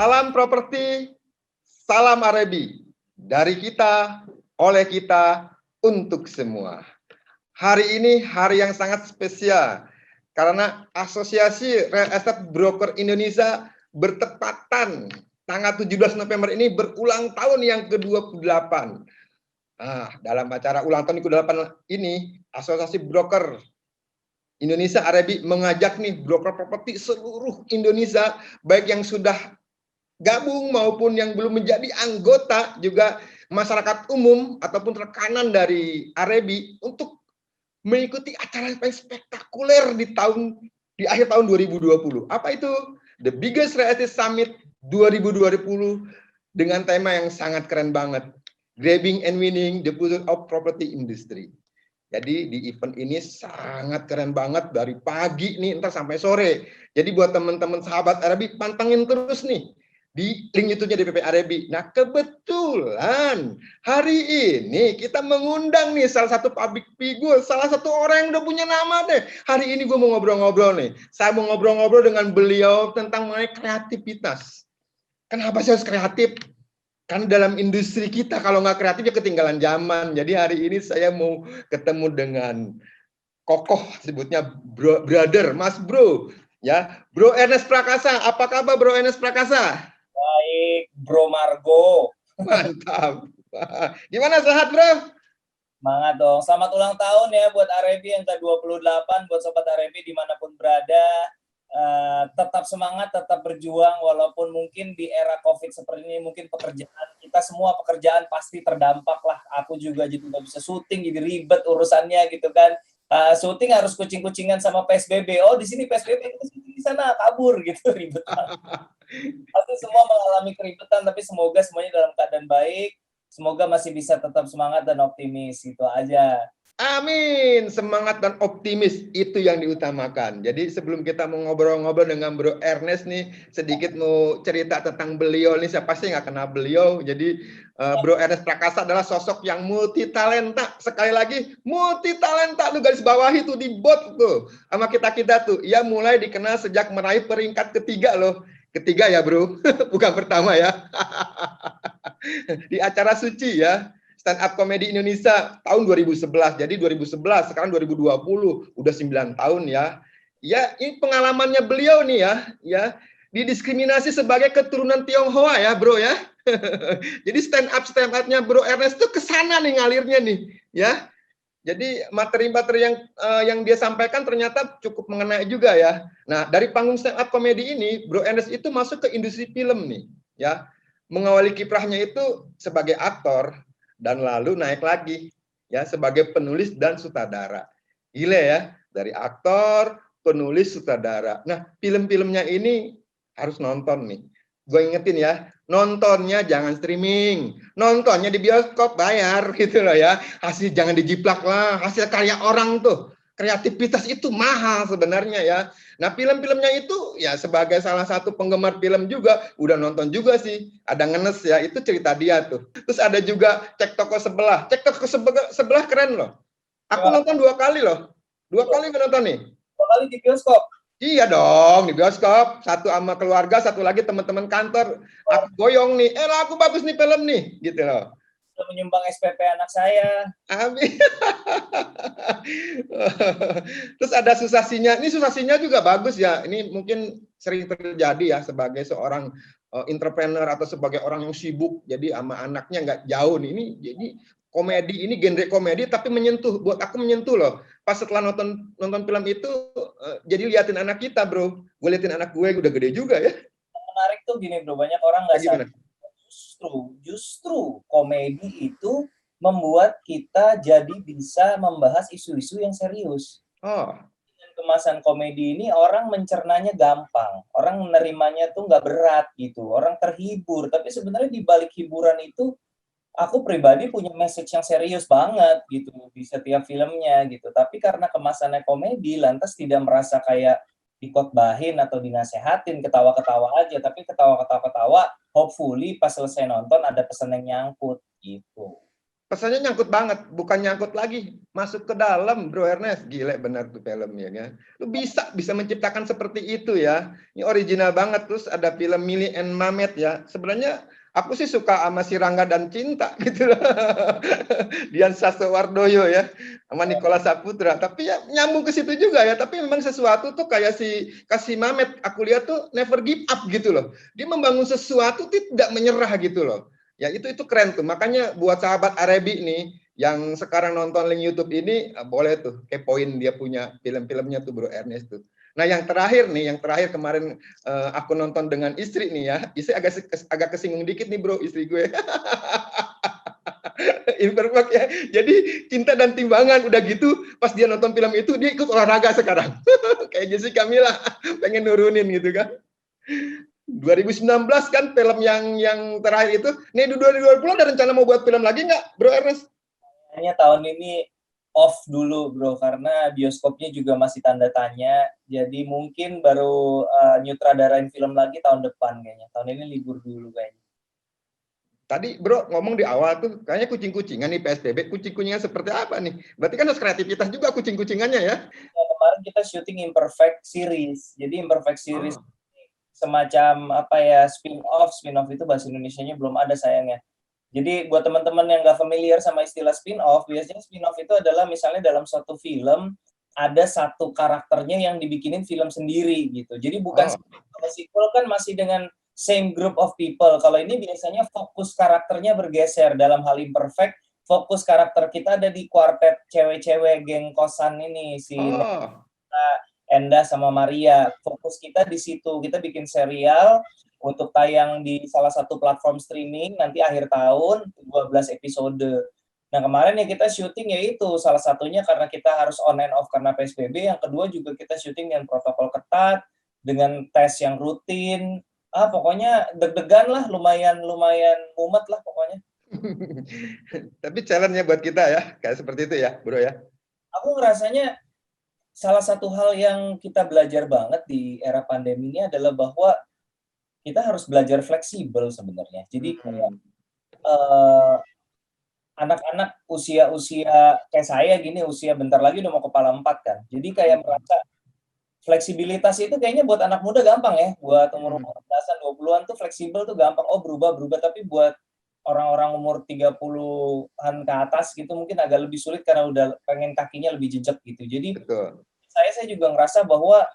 Salam properti, salam Arebi. Dari kita, oleh kita, untuk semua. Hari ini hari yang sangat spesial karena Asosiasi Real Estate Broker Indonesia bertepatan tanggal 17 November ini berulang tahun yang ke-28. Dalam acara ulang tahun ke-28 ini, Asosiasi Broker Indonesia Arebi mengajak nih broker properti seluruh Indonesia, baik yang sudah gabung maupun yang belum menjadi anggota, juga masyarakat umum ataupun rekanan dari Arebi untuk mengikuti acara yang paling spektakuler di akhir tahun 2020. Apa itu? The Biggest Real Estate Summit 2020 dengan tema yang sangat keren banget. Grabbing and Winning the Future of Property Industry. Jadi di event ini sangat keren banget dari pagi nih entar sampai sore. Jadi buat teman-teman sahabat Arebi pantengin terus nih di link YouTube-nya DPP Arebi. Nah, kebetulan hari ini kita mengundang nih salah satu public figure, salah satu orang yang udah punya nama deh. Hari ini gue mau ngobrol-ngobrol nih. Saya mau ngobrol-ngobrol dengan beliau tentang mengenai kreativitas. Kenapa sih harus kreatif? Kan dalam industri kita kalau nggak kreatif ya ketinggalan zaman. Jadi hari ini saya mau ketemu dengan kokoh, sebutnya brother, Mas Bro. Ya, Bro Ernest Prakasa. Apa kabar Bro Ernest Prakasa? Baik, Bro Margo. Mantap. Gimana, sehat Bro? Semangat dong. Selamat ulang tahun ya buat Arebi yang ke-28, buat Sobat Arebi dimanapun berada. Tetap semangat, tetap berjuang, walaupun mungkin di era COVID seperti ini, mungkin pekerjaan, kita semua pekerjaan pasti terdampak lah. Aku juga jadi nggak bisa syuting, jadi ribet urusannya gitu kan. Syuting harus kucing-kucingan sama PSBB. Oh, di sini PSBB, di sana kabur gitu, ribet banget. Pasti semua mengalami keributan, tapi semoga semuanya dalam keadaan baik. Semoga masih bisa tetap semangat dan optimis, gitu aja. Amin, semangat dan optimis itu yang diutamakan. Jadi sebelum kita mau ngobrol-ngobrol dengan Bro Ernest nih, sedikit mau cerita tentang beliau nih. Siapa sih nggak kenal beliau? Jadi Bro Ernest Prakasa adalah sosok yang multi talenta. Sekali lagi multi talenta, tuh garis bawah itu di bot tuh sama kita tuh. Ia mulai dikenal sejak meraih peringkat ketiga loh. Ketiga ya Bro, bukan pertama ya. Di acara Suci ya. Stand Up Comedy Indonesia tahun 2011. Jadi 2011, sekarang 2020, udah 9 tahun ya. Ya, ini pengalamannya beliau nih ya, didiskriminasi sebagai keturunan Tionghoa ya, Bro ya. Jadi stand up-nya Bro Ernest tuh kesana nih ngalirnya nih, ya. Jadi materi-materi yang dia sampaikan ternyata cukup mengena juga ya. Nah, dari panggung stand up comedy ini, Bro Ernest itu masuk ke industri film nih, ya. Mengawali kiprahnya itu sebagai aktor, dan lalu naik lagi ya sebagai penulis dan sutradara. Gila ya, dari aktor, penulis, sutradara. Nah, film-filmnya ini harus nonton nih. Gue ingetin ya, nontonnya jangan streaming, nontonnya di bioskop bayar gitu loh ya. Hasil jangan dijiplak lah, hasil karya orang tuh. Kreativitas itu mahal sebenarnya ya. Nah, film-filmnya itu ya sebagai salah satu penggemar film juga udah nonton juga sih. Ada ngenes ya, itu cerita dia tuh. Terus ada juga Cek Toko Sebelah. Cek Toko Sebelah keren loh. Aku nonton 2 kali loh. 2 kali nonton nih. 2 kali di bioskop. Iya dong, di bioskop. Satu sama keluarga, satu lagi teman-teman kantor. Aku goyong nih, aku bagus nih film nih, gitu loh. Sudah menyumbang SPP anak saya. Amin. Terus ada susasinya. Ini susasinya juga bagus ya. Ini mungkin sering terjadi ya sebagai seorang entrepreneur atau sebagai orang yang sibuk. Jadi sama anaknya nggak jauh nih. Ini jadi komedi, ini genre komedi tapi menyentuh. Buat aku menyentuh loh. Pas setelah nonton film itu jadi liatin anak kita, Bro. Gue liatin anak gue udah gede juga ya. Yang menarik tuh gini, Bro. Banyak orang nggak sadar. Justru komedi itu membuat kita jadi bisa membahas isu-isu yang serius. Oh. Dengan kemasan komedi ini orang mencernanya gampang, orang menerimanya tuh nggak berat gitu, orang terhibur. Tapi sebenarnya di balik hiburan itu, aku pribadi punya message yang serius banget gitu di setiap filmnya gitu. Tapi karena kemasannya komedi, lantas tidak merasa kayak dikotbahin atau dinasehatin, ketawa-ketawa aja, tapi ketawa-ketawa, hopefully pas selesai nonton ada pesan yang nyangkut gitu. pesannya nyangkut banget, bukan nyangkut lagi, masuk ke dalam, Bro Ernest. Gila benar tuh filmnya kan. Lu bisa menciptakan seperti itu ya. Ini original banget. Terus ada film Mili and Mamet ya. Sebenarnya aku sih suka sama si Rangga dan Cinta gitu loh. Dian Sastrowardoyo ya, sama Nikola Saputra. Tapi ya nyambung ke situ juga ya. Tapi memang sesuatu tuh kayak si Kasih Mamet, aku lihat tuh never give up gitu loh. Dia membangun sesuatu tidak menyerah gitu loh. Ya itu keren tuh. Makanya buat sahabat Arebi nih yang sekarang nonton link YouTube ini boleh tuh kepoin dia punya film-filmnya tuh Bro Ernest tuh. Nah, yang terakhir kemarin aku nonton dengan istri nih ya. Istri agak kesinggung dikit nih Bro, istri gue. Imperfect ya. Jadi cinta dan timbangan udah gitu pas dia nonton film itu dia ikut olahraga sekarang. Kayak Jessica Mila pengen nurunin gitu kan. 2019 kan film yang terakhir itu. Nih 2020 ada rencana mau buat film lagi nggak, Bro Ernest? Kayaknya tahun ini off dulu, Bro, karena bioskopnya juga masih tanda tanya. Jadi mungkin baru nyutradarain film lagi tahun depan kayaknya. Tahun ini libur dulu kayaknya. Tadi Bro ngomong di awal tuh kayaknya kucing-kucingan nih PSBB. Kucing-kucingan seperti apa nih? Berarti kan harus kreativitas juga kucing-kucingannya ya? Ya, kemarin kita syuting Imperfect series. Jadi Imperfect series semacam apa ya, spin-off itu bahasa Indonesianya belum ada sayangnya. Jadi buat teman-teman yang nggak familiar sama istilah spin-off, biasanya spin-off itu adalah misalnya dalam suatu film ada satu karakternya yang dibikinin film sendiri gitu. Jadi bukan kalau sequel kan masih dengan same group of people. Kalau ini biasanya fokus karakternya bergeser. Dalam hal Imperfect, fokus karakter kita ada di kuartet cewek-cewek geng kosan ini si Enda sama Maria. Fokus kita di situ. Kita bikin serial untuk tayang di salah satu platform streaming nanti akhir tahun 12 episode. Nah, kemarin ya kita syuting yaitu salah satunya karena kita harus on and off karena PSBB, yang kedua juga kita syuting dengan protokol ketat, dengan tes yang rutin. Pokoknya deg-degan lah, lumayan mumet lah pokoknya. Tapi challenge-nya buat kita ya, kayak seperti itu ya, Bro ya. Aku ngerasanya salah satu hal yang kita belajar banget di era pandemi ini adalah bahwa kita harus belajar fleksibel sebenarnya. Jadi kayak anak-anak usia kayak saya gini, usia bentar lagi udah mau kepala 4 kan. Jadi kayak merasa fleksibilitas itu kayaknya buat anak muda gampang ya. Buat umur 15-an, 20-an tuh fleksibel tuh gampang. Oh, berubah. Tapi buat orang-orang umur 30-an ke atas gitu mungkin agak lebih sulit karena udah pengen kakinya lebih jejak gitu. Jadi Betul. saya juga ngerasa bahwa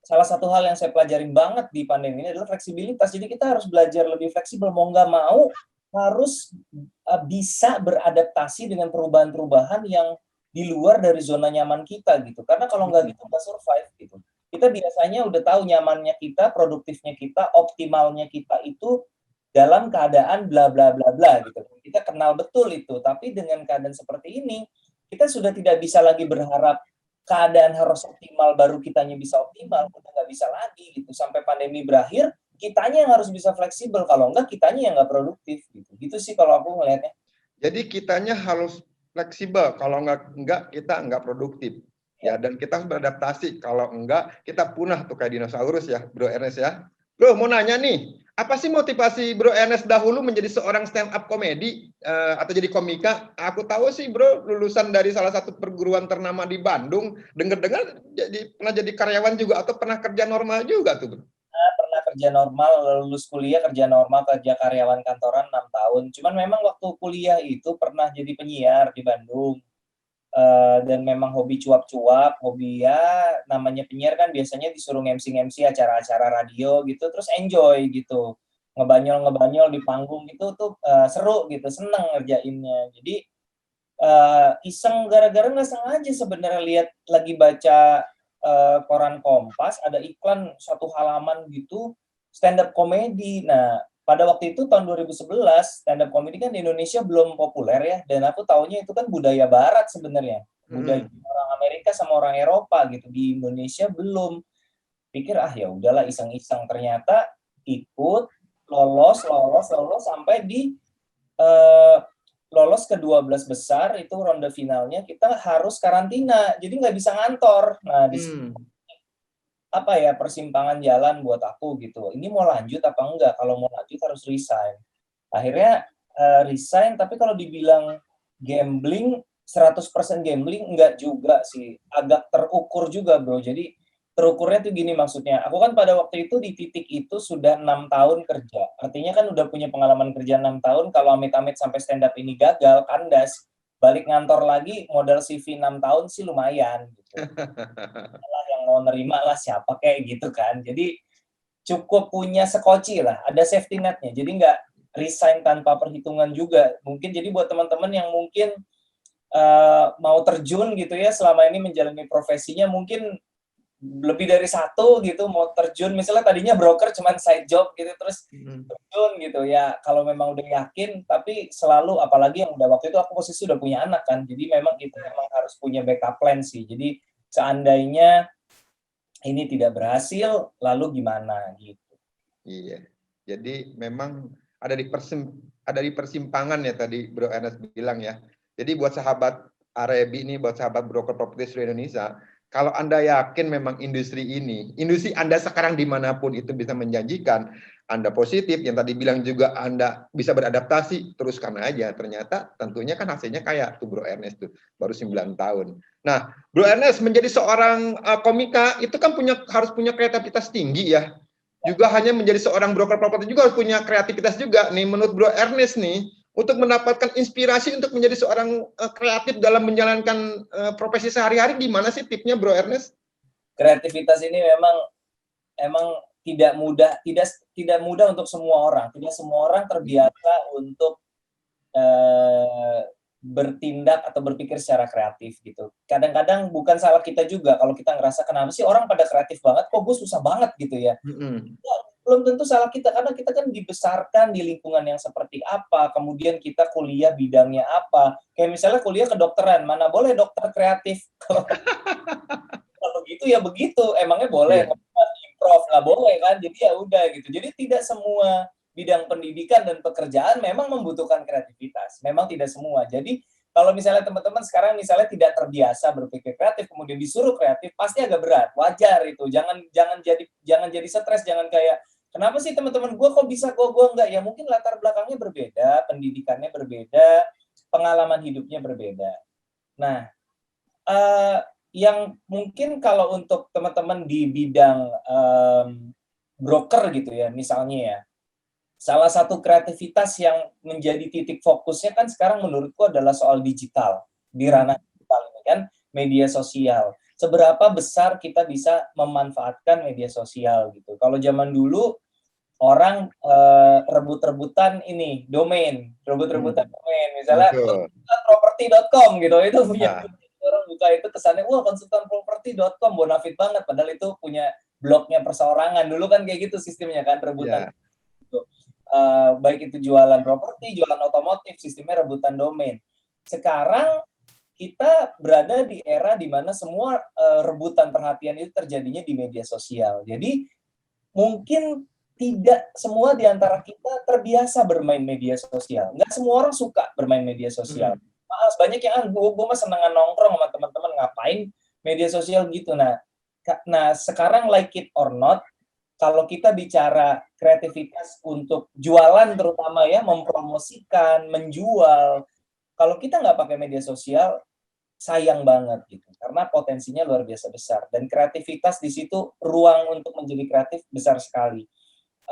salah satu hal yang saya pelajarin banget di pandemi ini adalah fleksibilitas. Jadi kita harus belajar lebih fleksibel, mau nggak mau harus bisa beradaptasi dengan perubahan-perubahan yang di luar dari zona nyaman kita gitu. Karena kalau nggak gitu nggak survive gitu. Kita biasanya udah tahu nyamannya kita, produktifnya kita, optimalnya kita itu dalam keadaan bla bla bla bla gitu. Kita kenal betul itu. Tapi dengan keadaan seperti ini, kita sudah tidak bisa lagi berharap keadaan harus optimal baru kitanya bisa optimal, kita nggak bisa lagi gitu sampai pandemi berakhir, kitanya yang harus bisa fleksibel, kalau enggak kitanya yang nggak produktif gitu sih kalau aku ngelihatnya. Jadi kitanya harus fleksibel, kalau enggak kita enggak produktif ya, dan kita harus beradaptasi, kalau enggak kita punah tuh kayak dinosaurus ya Bro Ernest ya. Bro mau nanya nih, apa sih motivasi Bro Ernest dahulu menjadi seorang stand up komedi atau jadi komika? Aku tahu sih Bro lulusan dari salah satu perguruan ternama di Bandung. Dengar-dengar pernah jadi karyawan juga atau pernah kerja normal juga tuh Bro? Pernah kerja normal, lulus kuliah kerja normal, kerja karyawan kantoran 6 tahun. Cuman memang waktu kuliah itu pernah jadi penyiar di Bandung. Dan memang hobi cuap-cuap, hobi ya namanya penyiar kan biasanya disuruh MC acara-acara radio gitu, terus enjoy gitu, ngebanyol di panggung gitu tuh seru gitu, seneng ngerjainnya. Jadi iseng gara-gara nggak sengaja sebenarnya lihat lagi baca koran Kompas ada iklan satu halaman gitu stand up komedi. Nah pada waktu itu tahun 2011 stand up comedy kan di Indonesia belum populer ya, dan aku taunya itu kan budaya barat sebenarnya, budaya orang Amerika sama orang Eropa gitu, di Indonesia belum. Pikir ya udahlah iseng-iseng, ternyata ikut lolos sampai di lolos ke 12 besar itu ronde finalnya, kita harus karantina jadi nggak bisa ngantor. Nah di apa ya persimpangan jalan buat aku gitu. Ini mau lanjut apa enggak? Kalau mau lanjut harus resign. Akhirnya resign, tapi kalau dibilang gambling 100% gambling enggak juga sih, agak terukur juga Bro. Jadi terukurnya tuh gini maksudnya, aku kan pada waktu itu di titik itu sudah 6 tahun kerja, artinya kan udah punya pengalaman kerja 6 tahun, kalau amit-amit sampai stand up ini gagal, kandas, balik ngantor lagi modal CV 6 tahun sih lumayan gitu. Lah yang mau nerima lah siapa kayak gitu kan. Jadi cukup punya sekoci lah, ada safety net-nya. Jadi nggak resign tanpa perhitungan juga. Mungkin jadi buat teman-teman yang mungkin mau terjun gitu ya selama ini menjalani profesinya mungkin lebih dari satu gitu mau terjun misalnya tadinya broker cuman side job gitu terus terjun gitu ya kalau memang udah yakin tapi selalu apalagi yang udah waktu itu aku posisi udah punya anak kan jadi memang kita memang harus punya backup plan sih jadi seandainya ini tidak berhasil lalu gimana gitu. Iya. Jadi memang ada di persimpangan ya tadi Bro Ernest bilang ya. Jadi buat sahabat Arebi ini, buat sahabat broker properti seluruh Indonesia, kalau Anda yakin memang industri Anda sekarang dimanapun itu bisa menjanjikan, Anda positif, yang tadi bilang juga Anda bisa beradaptasi, teruskan aja. Ternyata tentunya kan hasilnya kayak tuh Bro Ernest tuh, baru 9 tahun. Nah, Bro Ernest menjadi seorang komika itu kan harus punya kreativitas tinggi ya. Juga hanya menjadi seorang broker properti juga harus punya kreativitas juga nih menurut Bro Ernest nih untuk mendapatkan inspirasi untuk menjadi seorang kreatif dalam menjalankan profesi sehari-hari gimana sih tipsnya Bro Ernest? Kreativitas ini emang tidak mudah untuk semua orang. Tidak semua orang terbiasa untuk bertindak atau berpikir secara kreatif gitu. Kadang-kadang bukan salah kita juga kalau kita ngerasa kenapa sih orang pada kreatif banget, kok gue susah banget gitu ya. Ya, belum tentu salah kita karena kita kan dibesarkan di lingkungan yang seperti apa, kemudian kita kuliah bidangnya apa. Kayak misalnya kuliah kedokteran, mana boleh dokter kreatif. Kalau gitu ya begitu, emangnya boleh improv nggak boleh kan? Jadi ya udah gitu. Jadi tidak semua bidang pendidikan dan pekerjaan memang membutuhkan kreativitas. Memang tidak semua. Jadi kalau misalnya teman-teman sekarang misalnya tidak terbiasa berpikir kreatif kemudian disuruh kreatif pasti agak berat. Wajar itu. Jangan jadi stres, jangan kayak kenapa sih teman-teman gue kok bisa gue enggak? Ya mungkin latar belakangnya berbeda, pendidikannya berbeda, pengalaman hidupnya berbeda. Nah, yang mungkin kalau untuk teman-teman di bidang broker gitu ya, misalnya ya, salah satu kreativitas yang menjadi titik fokusnya kan sekarang menurutku adalah soal digital. Di ranah digital ini kan, media sosial. Seberapa besar kita bisa memanfaatkan media sosial gitu. Kalau zaman dulu, orang rebut-rebutan ini, domain. Rebut-rebutan domain. Misalnya, konsultanproperti.com gitu, itu punya orang buka itu kesannya, wah konsultanproperti.com, bonafit banget. Padahal itu punya blognya perseorangan. Dulu kan kayak gitu sistemnya kan, rebutan. Baik itu jualan properti, jualan otomotif, sistemnya rebutan domain. Sekarang kita berada di era di mana semua rebutan perhatian itu terjadinya di media sosial. Jadi mungkin tidak semua di antara kita terbiasa bermain media sosial. Nggak semua orang suka bermain media sosial. Malas banyak yang gue mah senengan nongkrong sama teman-teman ngapain media sosial gitu. Nah sekarang like it or not, kalau kita bicara kreativitas untuk jualan terutama ya, mempromosikan, menjual, kalau kita nggak pakai media sosial, sayang banget gitu. Karena potensinya luar biasa besar. Dan kreativitas di situ, ruang untuk menjadi kreatif besar sekali.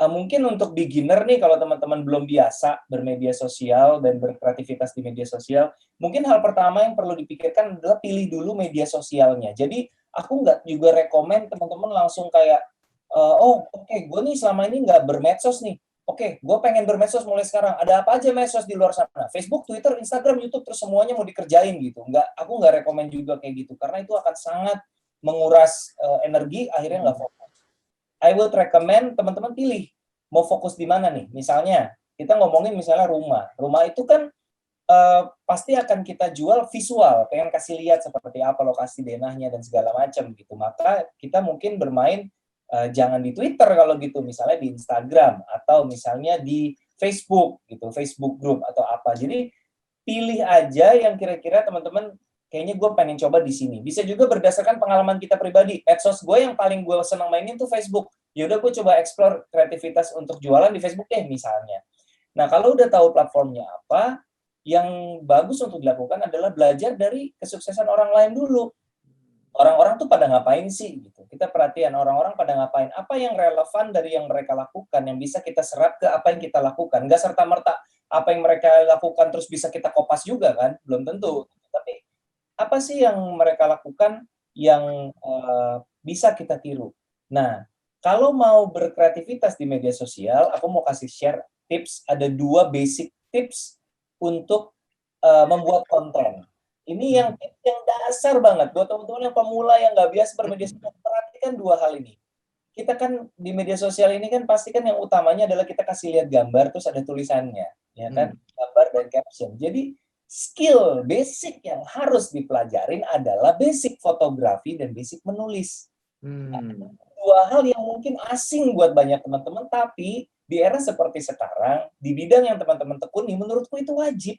Mungkin untuk beginner nih, kalau teman-teman belum biasa bermedia sosial dan berkreativitas di media sosial, mungkin hal pertama yang perlu dipikirkan adalah pilih dulu media sosialnya. Jadi, aku nggak juga rekomen teman-teman langsung kayak, oke, gue nih selama ini nggak bermedsos nih. Oke, gue pengen bermedsos mulai sekarang. Ada apa aja medsos di luar sana? Facebook, Twitter, Instagram, YouTube, terus semuanya mau dikerjain gitu. Aku nggak rekomen juga kayak gitu. Karena itu akan sangat menguras energi, akhirnya nggak fokus. I would recommend teman-teman pilih. Mau fokus di mana nih? Misalnya, kita ngomongin misalnya rumah. Rumah itu kan pasti akan kita jual visual. Pengen kasih lihat seperti apa lokasi denahnya dan segala macam gitu. Maka kita mungkin bermain jangan di Twitter kalau gitu, misalnya di Instagram atau misalnya di Facebook gitu, Facebook group atau apa. Jadi pilih aja yang kira-kira teman-teman kayaknya gue pengen coba di sini. Bisa juga berdasarkan pengalaman kita pribadi. Medsos gue yang paling gue senang mainin tuh Facebook. Yaudah gue coba explore kreativitas untuk jualan di Facebook deh misalnya. Nah kalau udah tahu platformnya apa, yang bagus untuk dilakukan adalah belajar dari kesuksesan orang lain dulu. Orang-orang tuh pada ngapain sih gitu. Kita perhatian orang-orang pada ngapain. Apa yang relevan dari yang mereka lakukan yang bisa kita serap ke apa yang kita lakukan. Nggak serta-merta apa yang mereka lakukan terus bisa kita kopas juga kan, belum tentu. Tapi apa sih yang mereka lakukan yang bisa kita tiru. Nah, kalau mau berkreativitas di media sosial, aku mau kasih share tips, ada 2 basic tips untuk membuat konten. Ini yang dasar banget buat teman-teman yang pemula yang nggak biasa bermedia sosial. Perhatikan 2 hal ini. Kita kan di media sosial ini kan pasti kan yang utamanya adalah kita kasih lihat gambar terus ada tulisannya, ya kan? Gambar dan caption. Jadi skill basic yang harus dipelajarin adalah basic fotografi dan basic menulis. Hmm. 2 hal yang mungkin asing buat banyak teman-teman, tapi di era seperti sekarang, di bidang yang teman-teman tekuni, menurutku itu wajib.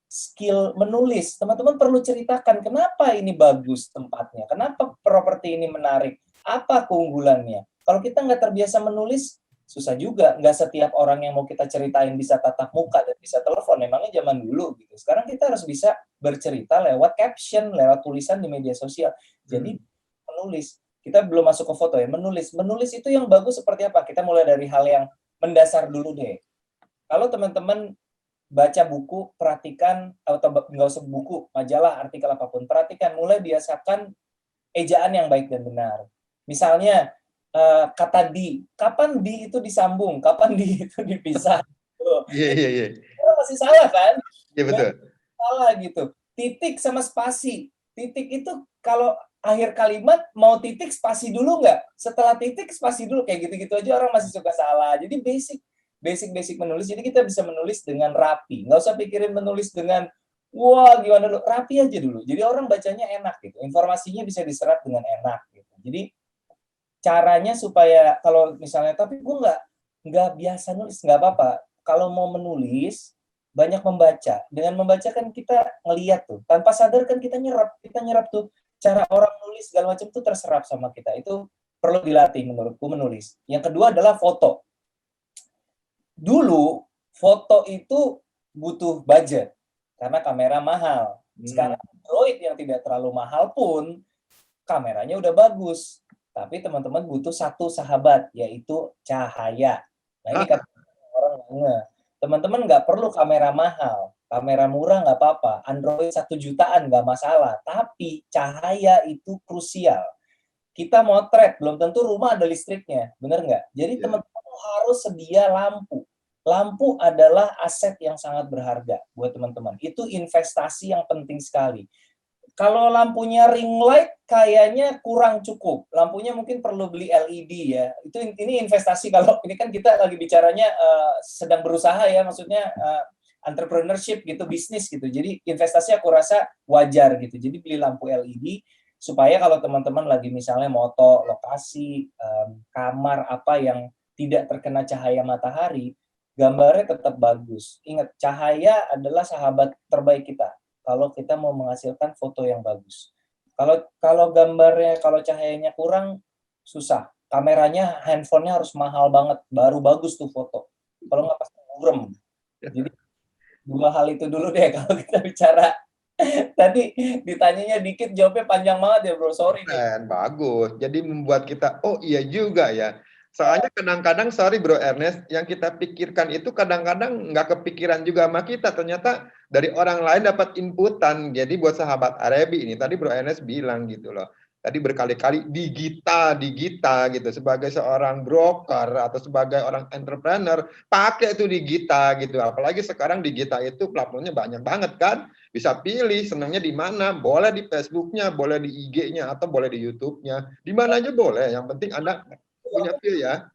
Skill menulis. Teman-teman perlu ceritakan kenapa ini bagus tempatnya, kenapa properti ini menarik, apa keunggulannya. Kalau kita nggak terbiasa menulis, susah juga. Nggak setiap orang yang mau kita ceritain bisa tatap muka dan bisa telepon. Memangnya zaman dulu gitu. Sekarang kita harus bisa bercerita lewat caption, lewat tulisan di media sosial. Jadi menulis. Kita belum masuk ke foto ya. Menulis. Menulis itu yang bagus seperti apa? Kita mulai dari hal yang mendasar dulu deh. Kalau teman-teman baca buku, perhatikan, atau nggak usah buku, majalah, artikel apapun, perhatikan, mulai biasakan ejaan yang baik dan benar. Misalnya, kata di, kapan di itu disambung, kapan di itu dipisah. Iya. Itu masih salah kan? Iya betul. Salah gitu. Titik sama spasi. Titik itu kalau akhir kalimat mau titik spasi dulu nggak? Setelah titik spasi dulu, kayak gitu-gitu aja orang masih suka salah. Jadi basic menulis, jadi kita bisa menulis dengan rapi. Nggak usah pikirin menulis dengan, wah gimana dulu, rapi aja dulu. Jadi orang bacanya enak gitu, informasinya bisa diserap dengan enak gitu. Jadi caranya supaya kalau misalnya, tapi gue nggak biasa nulis, nggak apa-apa. Kalau mau menulis, banyak membaca. Dengan membaca kan kita ngeliat tuh, tanpa sadar kan kita nyerap tuh. Cara orang nulis segala macam tuh terserap sama kita. Itu perlu dilatih menurutku menulis. Yang kedua adalah foto. Dulu foto itu butuh budget karena kamera mahal. Sekarang Android yang tidak terlalu mahal pun kameranya udah bagus. Tapi teman-teman butuh satu sahabat, yaitu cahaya. Nah ini kata orang nggak. Teman-teman nggak perlu kamera mahal. Kamera murah nggak apa-apa. Android 1 jutaan nggak masalah. Tapi cahaya itu krusial. Kita motret, belum tentu rumah ada listriknya. Bener nggak? Jadi teman-teman harus sedia lampu. Lampu adalah aset yang sangat berharga buat teman-teman. Itu investasi yang penting sekali. Kalau lampunya ring light kayaknya kurang cukup. Lampunya mungkin perlu beli LED ya. Ini investasi, kalau ini kan kita lagi bicaranya sedang berusaha ya, maksudnya entrepreneurship gitu, bisnis gitu. Jadi investasi aku rasa wajar gitu. Jadi beli lampu LED supaya kalau teman-teman lagi misalnya moto lokasi, kamar apa yang tidak terkena cahaya matahari, gambarnya tetap bagus. Ingat, cahaya adalah sahabat terbaik kita kalau kita mau menghasilkan foto yang bagus. Kalau gambarnya, kalau cahayanya kurang, susah. Kameranya, handphonenya harus mahal banget, baru bagus tuh foto. Kalau nggak pasti buram. Jadi 2 hal itu dulu deh kalau kita bicara. Tadi ditanyanya dikit, jawabnya panjang banget ya bro, sorry nih. Bagus. Jadi membuat kita, oh iya juga ya. Soalnya kadang-kadang, sorry Bro Ernest, yang kita pikirkan itu kadang-kadang nggak kepikiran juga sama kita. Ternyata dari orang lain dapat inputan. Jadi buat sahabat Arebi ini, tadi Bro Ernest bilang gitu loh. Tadi berkali-kali digita gitu. Sebagai seorang broker atau sebagai orang entrepreneur, pakai itu digita gitu. Apalagi sekarang digita itu platformnya banyak banget kan. Bisa pilih senangnya di mana, boleh di Facebook-nya, boleh di IG-nya, atau boleh di YouTube-nya. Di mana aja boleh, yang penting Anda punya feel ya.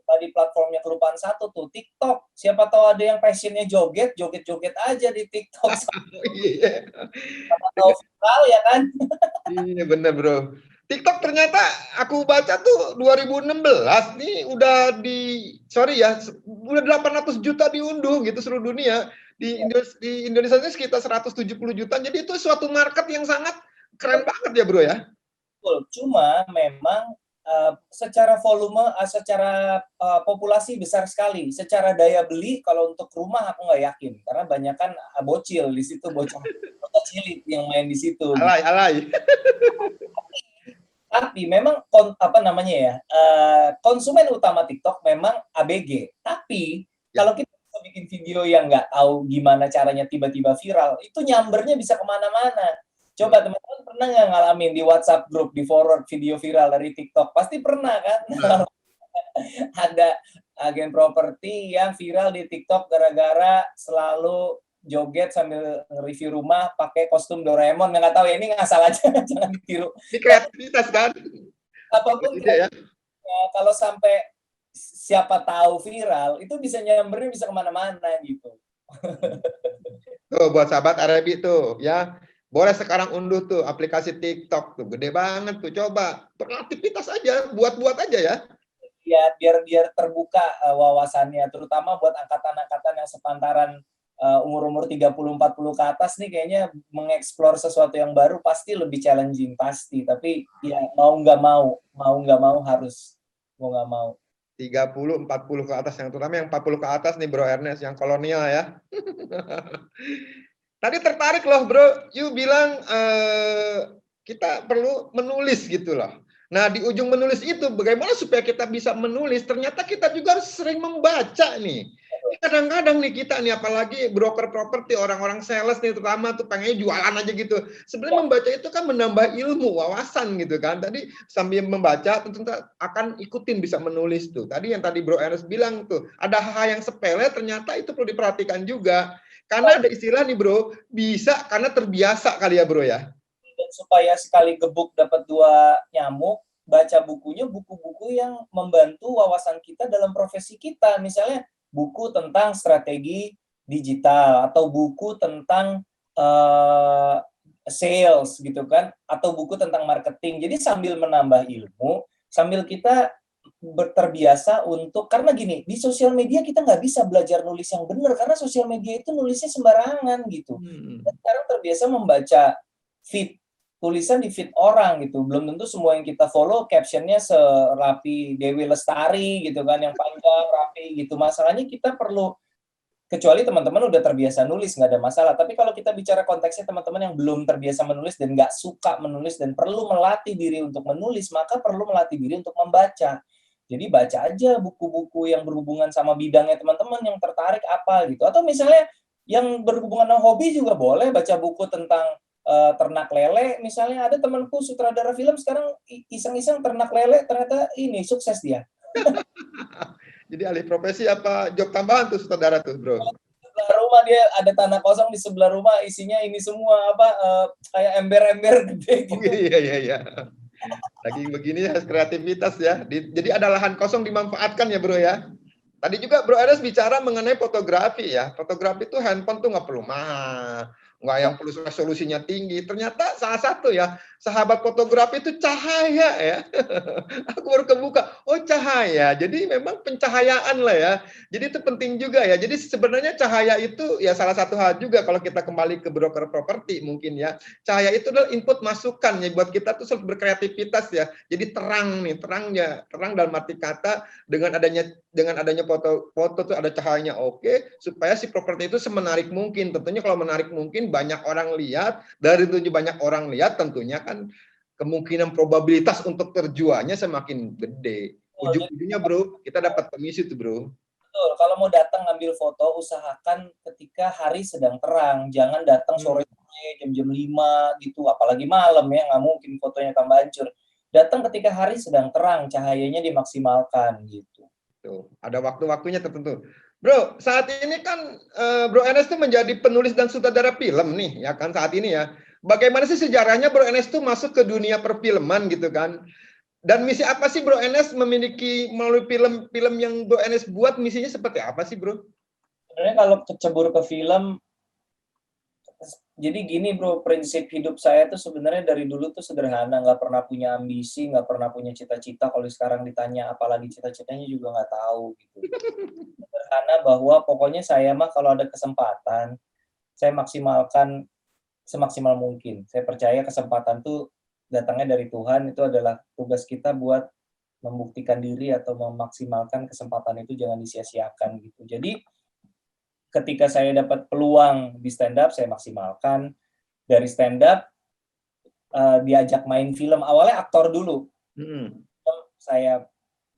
Tadi platformnya kelupaan satu tuh, TikTok. Siapa tahu ada yang passionnya joget aja di TikTok. Iya. Tahu viral ya kan? Iya bener bro. TikTok ternyata aku baca tuh 2016 nih udah sorry ya, udah 800 juta diunduh gitu seluruh dunia. Di Indonesia ini sekitar 170 juta. Jadi itu suatu market yang sangat keren banget ya bro ya. Betul. Cuma memang secara volume, secara populasi besar sekali. Secara daya beli kalau untuk rumah aku nggak yakin karena banyak kan bocil di situ, bocah cilik yang main di situ. Gitu. Alay. Tapi memang konsumen utama TikTok memang ABG. Tapi kalau kita bisa bikin video yang nggak tahu gimana caranya tiba-tiba viral, itu nyambernya bisa kemana-mana. Coba teman-teman pernah nggak ngalamin di WhatsApp grup, di forward video viral dari TikTok? Pasti pernah kan? Ada agen properti yang viral di TikTok gara-gara selalu joget sambil nge-review rumah pakai kostum Doraemon. Nggak tahu ya, ini ngasal aja, jangan ditiru. Ini kreativitas kan? Apapun ya. Kalau sampai siapa tahu viral, itu bisa nyambernya bisa kemana-mana gitu. Tuh buat sahabat Arabi tuh ya. Boleh sekarang unduh tuh aplikasi TikTok tuh, gede banget tuh. Coba beraktivitas aja, buat-buat aja ya. Ya, biar terbuka wawasannya, terutama buat angkatan-angkatan yang sepantaran umur-umur 30-40 ke atas nih, kayaknya mengeksplor sesuatu yang baru pasti lebih challenging pasti. Tapi ya mau nggak mau harus, mau nggak mau. 30-40 ke atas, yang terutama yang 40 ke atas nih Bro Ernest, yang kolonial ya. Tadi tertarik loh Bro, you bilang kita perlu menulis gitu loh. Nah di ujung menulis itu bagaimana supaya kita bisa menulis, ternyata kita juga harus sering membaca nih. Kadang-kadang nih kita nih, apalagi broker properti, orang-orang sales nih terutama tuh pengen jualan aja gitu. Sebenarnya membaca itu kan menambah ilmu, wawasan gitu kan. Tadi sambil membaca tentu akan ikutin bisa menulis tuh. Tadi yang tadi Bro Ernest bilang tuh, ada hal yang sepele ternyata itu perlu diperhatikan juga. Karena ada istilah nih Bro, bisa karena terbiasa kali ya Bro ya. Dan supaya sekali gebuk dapat 2 nyamuk, baca bukunya buku-buku yang membantu wawasan kita dalam profesi kita. Misalnya buku tentang strategi digital atau buku tentang sales gitu kan, atau buku tentang marketing. Jadi sambil menambah ilmu, sambil kita terbiasa untuk, karena gini, di sosial media kita nggak bisa belajar nulis yang benar karena sosial media itu nulisnya sembarangan gitu. Kita sekarang terbiasa membaca tulisan di feed orang gitu, belum tentu semua yang kita follow captionnya serapi Dewi Lestari gitu kan, yang panjang rapi gitu. Masalahnya kita perlu, kecuali teman-teman udah terbiasa nulis nggak ada masalah, tapi kalau kita bicara konteksnya teman-teman yang belum terbiasa menulis dan nggak suka menulis dan perlu melatih diri untuk menulis, maka perlu melatih diri untuk membaca. Jadi baca aja buku-buku yang berhubungan sama bidangnya teman-teman yang tertarik apa gitu, atau misalnya yang berhubungan dengan hobi juga boleh baca buku tentang ternak lele. Misalnya ada temanku sutradara film sekarang iseng-iseng ternak lele, ternyata ini sukses dia. Jadi alih profesi apa job tambahan tuh sutradara tuh Bro? Sebelah rumah dia ada tanah kosong di sebelah rumah, isinya ini semua kayak ember-ember gede gitu. Oh, iya. Lagi begini ya kreativitas ya. Jadi ada lahan kosong dimanfaatkan ya Bro ya. Tadi juga Bro Eres bicara mengenai fotografi ya. Fotografi itu handphone tuh nggak perlu mahal, nggak yang perlu resolusinya tinggi. Ternyata salah satu ya, sahabat fotografi itu cahaya ya. Aku baru kebuka, oh cahaya. Jadi memang pencahayaan lah ya. Jadi itu penting juga ya. Jadi sebenarnya cahaya itu ya salah satu hal juga kalau kita kembali ke broker properti mungkin ya. Cahaya itu adalah input masukan ya buat kita tuh selalu berkreativitas ya. Jadi terang nih, terang dalam arti kata dengan adanya foto tuh ada cahayanya oke, supaya si properti itu semenarik mungkin. Tentunya kalau menarik mungkin banyak orang lihat, dari tujuh banyak orang lihat tentunya kan kemungkinan probabilitas untuk terjualnya semakin gede. Ujung-ujungnya Bro, kita dapat komisi tuh Bro. Betul, kalau mau datang ngambil foto usahakan ketika hari sedang terang, jangan datang sore-sore jam-jam 5 gitu, apalagi malam ya, nggak mungkin fotonya tambah hancur. Datang ketika hari sedang terang, cahayanya dimaksimalkan gitu. Tuh, ada waktu-waktunya tertentu. Bro, saat ini kan Bro Enes tuh menjadi penulis dan sutradara film nih, ya kan saat ini ya. Bagaimana sih sejarahnya Bro Enes tuh masuk ke dunia perfilman gitu kan? Dan misi apa sih Bro Enes memiliki melalui film-film yang Bro Enes buat, misinya seperti apa sih Bro? Sebenarnya kalau kecebur ke film, jadi gini Bro, prinsip hidup saya tuh sebenarnya dari dulu tuh sederhana, nggak pernah punya ambisi, nggak pernah punya cita-cita. Kalau sekarang ditanya apalagi cita-citanya juga nggak tahu gitu. Sederhana bahwa pokoknya saya mah kalau ada kesempatan, saya maksimalkan semaksimal mungkin. Saya percaya kesempatan tuh datangnya dari Tuhan, itu adalah tugas kita buat membuktikan diri atau memaksimalkan kesempatan itu jangan disia-siakan gitu. Jadi ketika saya dapat peluang di stand up, saya maksimalkan. Dari stand up diajak main film, awalnya aktor dulu. Saya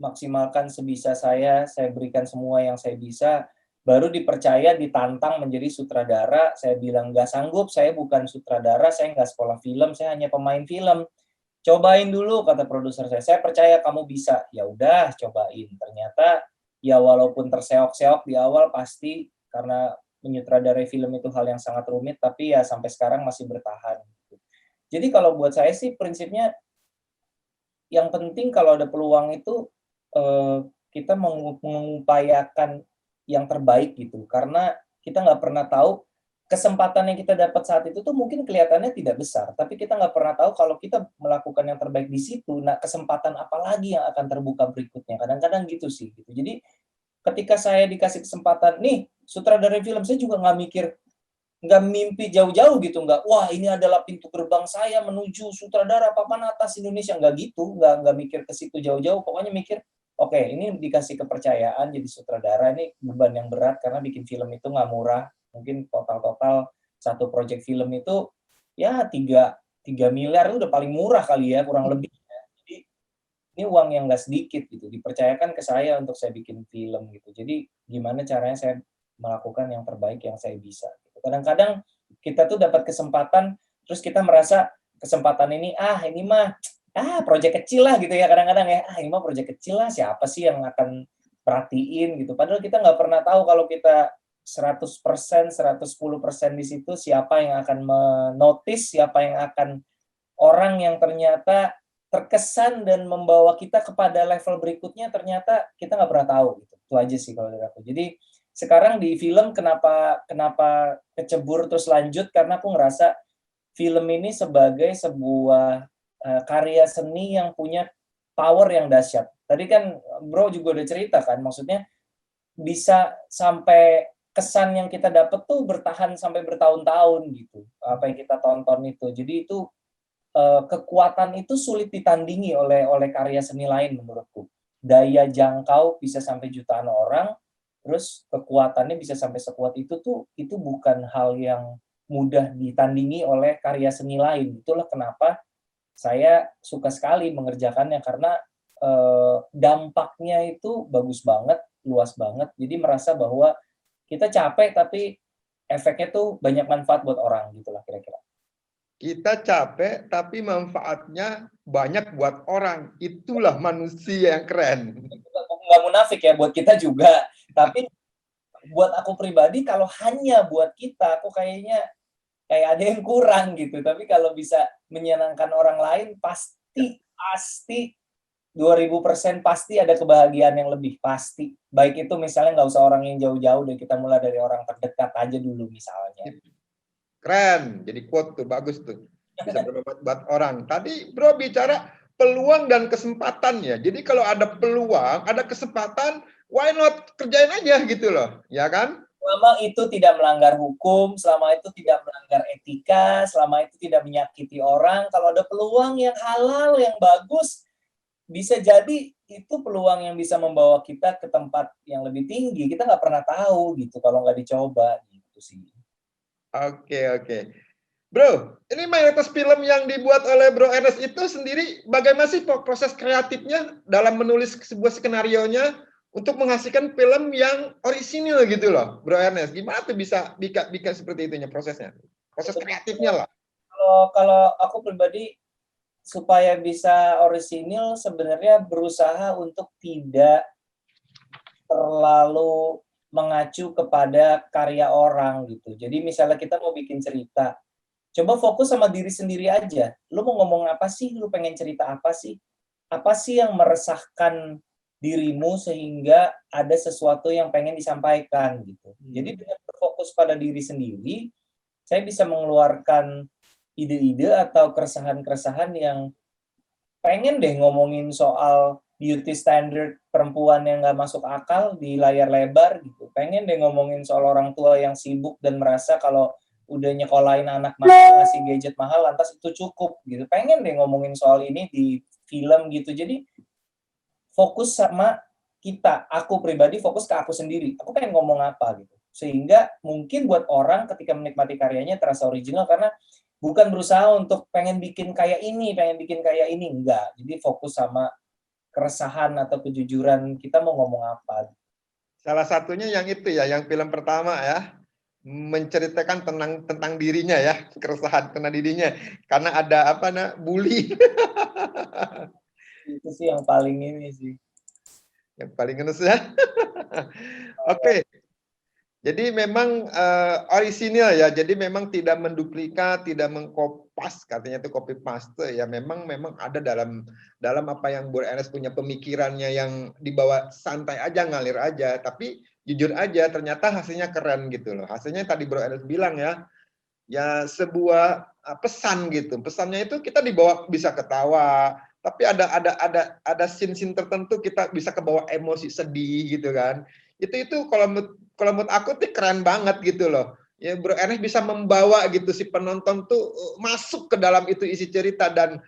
maksimalkan sebisa saya berikan semua yang saya bisa, baru dipercaya, ditantang menjadi sutradara. Saya bilang nggak sanggup, saya bukan sutradara, saya nggak sekolah film, saya hanya pemain film. Cobain dulu, kata produser saya percaya kamu bisa. Ya udah, cobain. Ternyata ya walaupun terseok-seok di awal pasti, karena menyutradarai film itu hal yang sangat rumit, tapi ya sampai sekarang masih bertahan. Jadi kalau buat saya sih prinsipnya yang penting kalau ada peluang itu kita mengupayakan yang terbaik gitu, karena kita nggak pernah tahu kesempatan yang kita dapat saat itu tuh mungkin kelihatannya tidak besar, tapi kita nggak pernah tahu kalau kita melakukan yang terbaik di situ, nah kesempatan apa lagi yang akan terbuka berikutnya, kadang-kadang gitu sih gitu. Jadi ketika saya dikasih kesempatan nih sutradara film, saya juga nggak mimpi jauh-jauh gitu, wah ini adalah pintu gerbang saya menuju sutradara papan atas Indonesia, nggak gitu, nggak mikir ke situ jauh-jauh, pokoknya mikir oke, ini dikasih kepercayaan jadi sutradara, ini beban yang berat karena bikin film itu nggak murah, mungkin total satu proyek film itu ya 3 miliar itu udah paling murah kali ya, kurang lebih. Jadi ini uang yang nggak sedikit gitu, dipercayakan ke saya untuk saya bikin film gitu. Jadi gimana caranya saya melakukan yang terbaik yang saya bisa. Kadang-kadang kita tuh dapat kesempatan, terus kita merasa kesempatan ini mah proyek kecil lah gitu ya kadang-kadang ya, ini mah proyek kecil lah, siapa sih yang akan perhatiin gitu. Padahal kita nggak pernah tahu kalau kita 100%, 110% di situ siapa yang akan menotis, siapa yang akan orang yang ternyata terkesan dan membawa kita kepada level berikutnya, ternyata kita nggak pernah tahu gitu. Itu aja sih kalau dari aku. Jadi sekarang di film kenapa kecebur terus lanjut, karena aku ngerasa film ini sebagai sebuah karya seni yang punya power yang dahsyat. Tadi kan Bro juga udah cerita kan, maksudnya bisa sampai kesan yang kita dapat tuh bertahan sampai bertahun-tahun gitu. Apa yang kita tonton itu. Jadi itu kekuatan itu sulit ditandingi oleh karya seni lain menurutku. Daya jangkau bisa sampai jutaan orang, terus kekuatannya bisa sampai sekuat itu tuh, itu bukan hal yang mudah ditandingi oleh karya seni lain. Itulah kenapa saya suka sekali mengerjakannya, karena dampaknya itu bagus banget, luas banget. Jadi merasa bahwa kita capek tapi efeknya tuh banyak manfaat buat orang gitulah kira-kira. Kita capek, tapi manfaatnya banyak buat orang. Itulah manusia yang keren. Nggak munafik ya, buat kita juga. Tapi buat aku pribadi, kalau hanya buat kita, aku kayak ada yang kurang gitu. Tapi kalau bisa menyenangkan orang lain, pasti 2000% pasti ada kebahagiaan yang lebih, pasti. Baik itu misalnya nggak usah orang yang jauh-jauh deh, kita mulai dari orang terdekat aja dulu misalnya. Keren, jadi quote tuh, bagus tuh. Bisa bermanfaat buat orang. Tadi Bro bicara peluang dan kesempatan ya. Jadi kalau ada peluang, ada kesempatan, why not kerjain aja gitu loh, ya kan? Selama itu tidak melanggar hukum, selama itu tidak melanggar etika, selama itu tidak menyakiti orang, kalau ada peluang yang halal, yang bagus, bisa jadi itu peluang yang bisa membawa kita ke tempat yang lebih tinggi. Kita nggak pernah tahu gitu kalau nggak dicoba gitu sih. Oke. Bro, ini mayoritas film yang dibuat oleh Bro Ernest itu sendiri, bagaimana sih proses kreatifnya dalam menulis sebuah skenario-nya untuk menghasilkan film yang orisinil gitu loh, Bro Ernest? Gimana tuh bisa bikin seperti itunya prosesnya? Proses kreatifnya lah. Kalau aku pribadi, supaya bisa orisinil sebenarnya berusaha untuk tidak terlalu mengacu kepada karya orang gitu. Jadi misalnya kita mau bikin cerita, coba fokus sama diri sendiri aja. Lu mau ngomong apa sih? Lu pengen cerita apa sih? Apa sih yang meresahkan dirimu sehingga ada sesuatu yang pengen disampaikan gitu. Jadi dengan berfokus pada diri sendiri, saya bisa mengeluarkan ide-ide atau keresahan-keresahan yang pengen deh ngomongin soal beauty standard perempuan yang nggak masuk akal di layar lebar gitu. Pengen deh ngomongin soal orang tua yang sibuk dan merasa kalau udah nyekolahin anak mahal, ngasih gadget mahal, lantas itu cukup gitu. Pengen deh ngomongin soal ini di film gitu. Jadi fokus sama kita, aku pribadi fokus ke aku sendiri. Aku pengen ngomong apa gitu. Sehingga mungkin buat orang ketika menikmati karyanya terasa original karena bukan berusaha untuk pengen bikin kayak ini, enggak. Jadi fokus sama keresahan atau kejujuran kita mau ngomong apa. Salah satunya yang itu ya, yang film pertama ya, menceritakan tentang dirinya ya, keresahan tentang dirinya, karena ada apa bully. Itu sih yang paling ini sih. Yang paling ngenes ya. Oke. Jadi memang orisinil ya. Jadi memang tidak menduplikat, tidak mengkopas, katanya itu copy paste ya. Memang ada dalam apa yang Bro Ernest punya pemikirannya yang dibawa santai aja, ngalir aja. Tapi jujur aja ternyata hasilnya keren gitu loh. Hasilnya tadi Bro Ernest bilang ya sebuah pesan gitu. Pesannya itu kita dibawa bisa ketawa, tapi ada scene-scene tertentu kita bisa kebawa emosi sedih gitu kan. Itu kalau menurut aku tuh keren banget gitu loh. Ya Bro Ernest bisa membawa gitu si penonton tuh masuk ke dalam itu isi cerita dan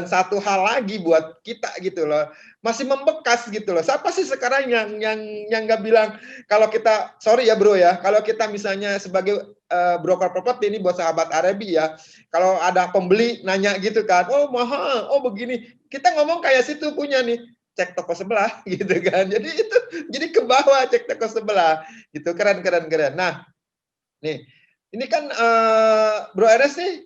satu hal lagi buat kita gitu loh. Masih membekas gitu loh. Siapa sih sekarang yang nggak bilang kalau kita sorry ya Bro ya, kalau kita misalnya sebagai broker properti ini buat sahabat Arabi ya, kalau ada pembeli nanya gitu kan, oh mahal, oh begini, kita ngomong kayak situ punya nih, cek toko sebelah gitu kan. Jadi itu jadi ke bawah cek toko sebelah gitu. Keren. Nah nih ini kan Bro Ernest nih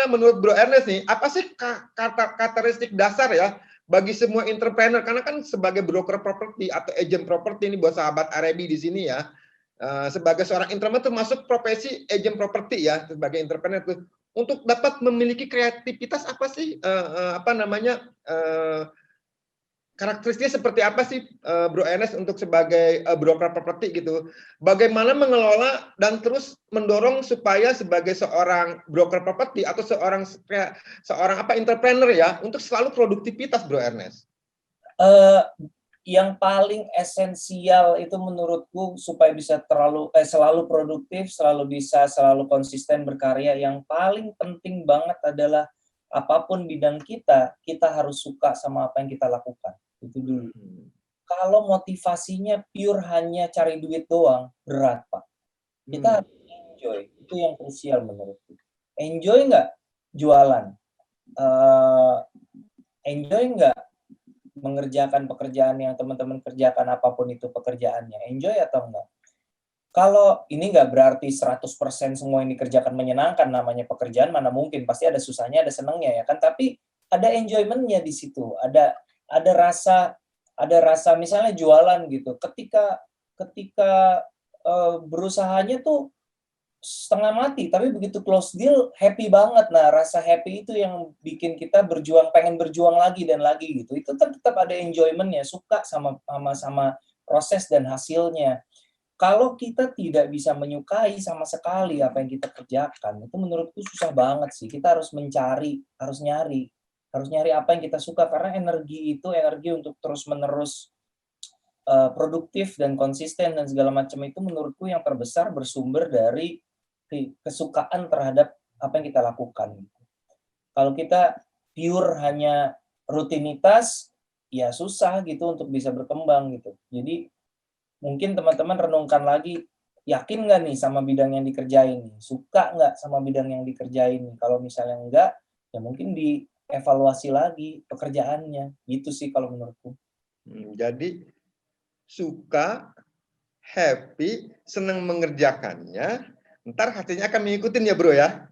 menurut Bro Ernest nih apa sih karakteristik dasar ya bagi semua entrepreneur, karena kan sebagai broker properti atau agent properti ini buat sahabat Arabi di sini ya, sebagai seorang entrepreneur termasuk profesi agent properti ya, sebagai entrepreneur tuh untuk dapat memiliki kreativitas apa sih karakteristiknya seperti apa sih Bro Ernest untuk sebagai broker properti gitu. Bagaimana mengelola dan terus mendorong supaya sebagai seorang broker properti atau seorang entrepreneur ya untuk selalu produktivitas Bro Ernest. Yang paling esensial itu menurutku supaya bisa selalu produktif, selalu konsisten berkarya, yang paling penting banget adalah apapun bidang kita harus suka sama apa yang kita lakukan. Itu dulu. Kalau motivasinya pure hanya cari duit doang, berat, Pak. Kita harus enjoy. Itu yang krusial menurutku. Enjoy nggak jualan? Enjoy nggak mengerjakan pekerjaan yang teman-teman kerjakan, apapun itu pekerjaannya? Enjoy atau enggak? Kalau ini nggak berarti 100% semua yang dikerjakan menyenangkan, namanya pekerjaan mana mungkin, pasti ada susahnya, ada senangnya ya kan, tapi ada enjoyment-nya di situ, ada rasa misalnya jualan gitu, ketika berusahanya tuh setengah mati, tapi begitu close deal happy banget. Nah, rasa happy itu yang bikin kita pengen berjuang lagi dan lagi gitu. Itu kan tetap ada enjoyment-nya, suka sama proses dan hasilnya. Kalau kita tidak bisa menyukai sama sekali apa yang kita kerjakan, itu menurutku susah banget sih. Kita harus nyari apa yang kita suka, karena energi untuk terus-menerus produktif dan konsisten dan segala macam itu menurutku yang terbesar bersumber dari kesukaan terhadap apa yang kita lakukan. Kalau kita pure hanya rutinitas, ya susah gitu untuk bisa berkembang gitu. Jadi mungkin teman-teman renungkan lagi, yakin nggak nih sama bidang yang dikerjain? Suka nggak sama bidang yang dikerjain? Kalau misalnya enggak, ya mungkin dievaluasi lagi pekerjaannya. Gitu sih kalau menurutku. Jadi suka, happy, senang mengerjakannya, ntar hasilnya akan mengikutin ya Bro ya.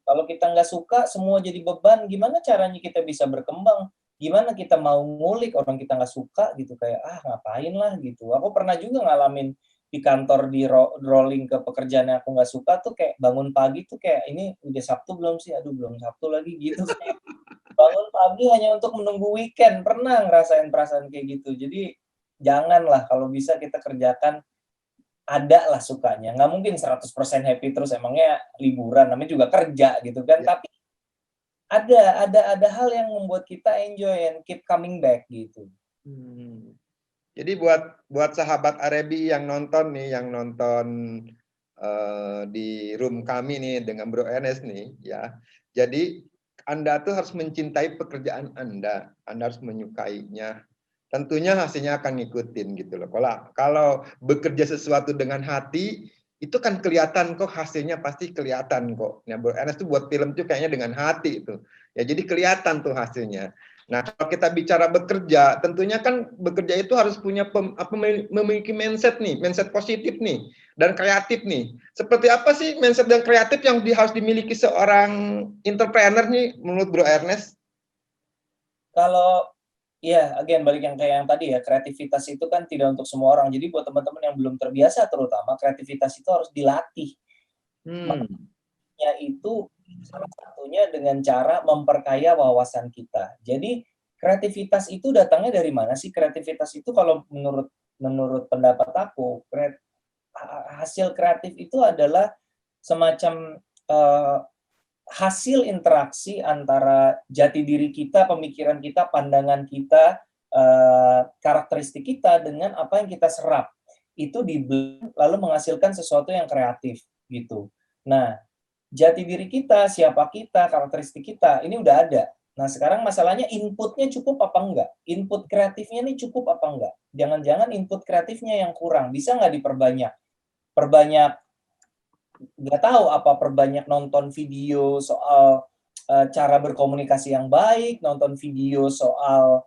Kalau kita nggak suka, semua jadi beban, gimana caranya kita bisa berkembang? Gimana kita mau ngulik orang kita nggak suka gitu, kayak ngapain lah gitu. Aku pernah juga ngalamin di kantor di rolling ke pekerjaan yang aku nggak suka tuh, kayak bangun pagi tuh kayak ini udah Sabtu belum sih? Aduh belum Sabtu lagi gitu. Bangun pagi hanya untuk menunggu weekend, pernah ngerasain perasaan kayak gitu. Jadi janganlah, kalau bisa kita kerjakan ada lah sukanya. Nggak mungkin 100% happy terus, emangnya liburan, namanya juga kerja gitu kan. Ya. Tapi ada hal yang membuat kita enjoy and keep coming back gitu. Jadi buat sahabat Arabi yang nonton di room kami nih dengan Bro Ernest nih ya. Jadi Anda tuh harus mencintai pekerjaan Anda harus menyukainya. tentunya hasilnya akan ngikutin gitu loh. Kalau bekerja sesuatu dengan hati, itu kan kelihatan kok, hasilnya pasti kelihatan kok. Nah, Bro Ernest tuh buat film tuh kayaknya dengan hati itu. Ya jadi kelihatan tuh hasilnya. Nah, kalau kita bicara bekerja, tentunya kan bekerja itu harus punya memiliki mindset nih, mindset positif nih, dan kreatif nih. Seperti apa sih mindset dan kreatif yang harus dimiliki seorang entrepreneur nih menurut Bro Ernest? Kalau iya, again balik yang kayak yang tadi ya, kreativitas itu kan tidak untuk semua orang. Jadi buat teman-teman yang belum terbiasa terutama, kreativitas itu harus dilatih. Hmm. Makanya itu salah satunya dengan cara memperkaya wawasan kita. Jadi kreativitas itu datangnya dari mana sih? Kreativitas itu kalau menurut pendapat aku, hasil kreatif itu adalah semacam hasil interaksi antara jati diri kita, pemikiran kita, pandangan kita, karakteristik kita dengan apa yang kita serap. Itu di-blend lalu menghasilkan sesuatu yang kreatif gitu. Nah, jati diri kita, siapa kita, karakteristik kita, ini udah ada. Nah, sekarang masalahnya inputnya cukup apa enggak? Input kreatifnya nih cukup apa enggak? Jangan-jangan input kreatifnya yang kurang. Bisa nggak diperbanyak? Perbanyak, nggak tahu apa, perbanyak nonton video soal cara berkomunikasi yang baik, nonton video soal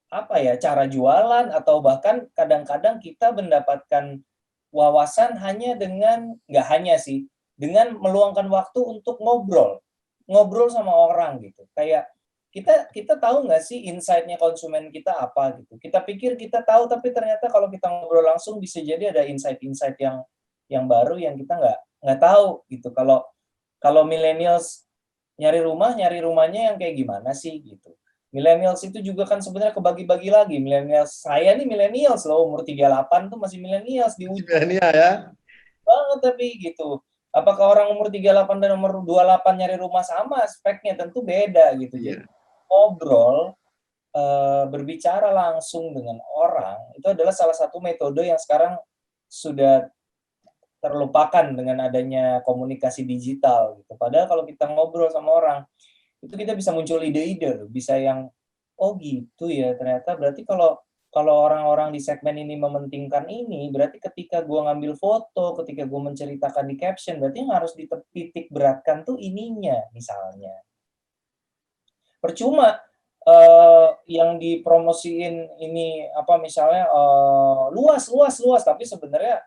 apa ya, cara jualan, atau bahkan kadang-kadang kita mendapatkan wawasan hanya dengan, nggak hanya sih, dengan meluangkan waktu untuk ngobrol sama orang gitu. Kayak kita tahu nggak sih insight-nya konsumen kita apa gitu. Kita pikir kita tahu, tapi ternyata kalau kita ngobrol langsung bisa jadi ada insight-insight yang baru yang kita nggak tahu gitu. Kalau millennials nyari rumahnya yang kayak gimana sih gitu. Millennials itu juga kan sebenarnya kebagi-bagi lagi. Millennials, saya nih millennials loh, umur 38 tuh masih millennials di ujung Milenial ya. banget tapi gitu. Apakah orang umur 38 dan umur 28 nyari rumah sama? Speknya tentu beda gitu. Jadi Iya. ngobrol, berbicara langsung dengan orang itu adalah salah satu metode yang sekarang sudah terlupakan dengan adanya komunikasi digital gitu. Padahal kalau kita ngobrol sama orang, itu kita bisa muncul ide-ide loh, bisa yang, oh gitu ya, ternyata berarti kalau kalau orang-orang di segmen ini mementingkan ini, berarti ketika gua ngambil foto, ketika gua menceritakan di caption, berarti yang harus dititik beratkan tuh ininya, misalnya. Percuma yang dipromosiin ini apa misalnya luas luas luas, tapi sebenarnya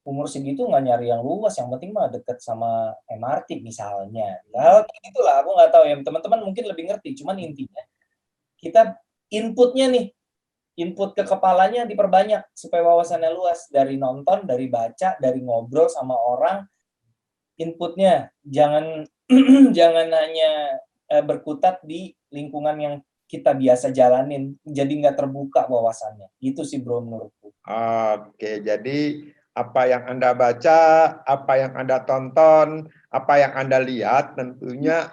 umur segitu nggak nyari yang luas, yang penting mah deket sama MRT misalnya. Hal kayak gitulah, aku nggak tahu ya, teman-teman mungkin lebih ngerti, cuman intinya kita inputnya nih, input ke kepalanya diperbanyak supaya wawasannya luas, dari nonton, dari baca, dari ngobrol sama orang, inputnya jangan jangan hanya berkutat di lingkungan yang kita biasa jalanin, jadi nggak terbuka wawasannya. Itu sih bro menurutku. Oke, jadi apa yang Anda baca, apa yang Anda tonton, apa yang Anda lihat, tentunya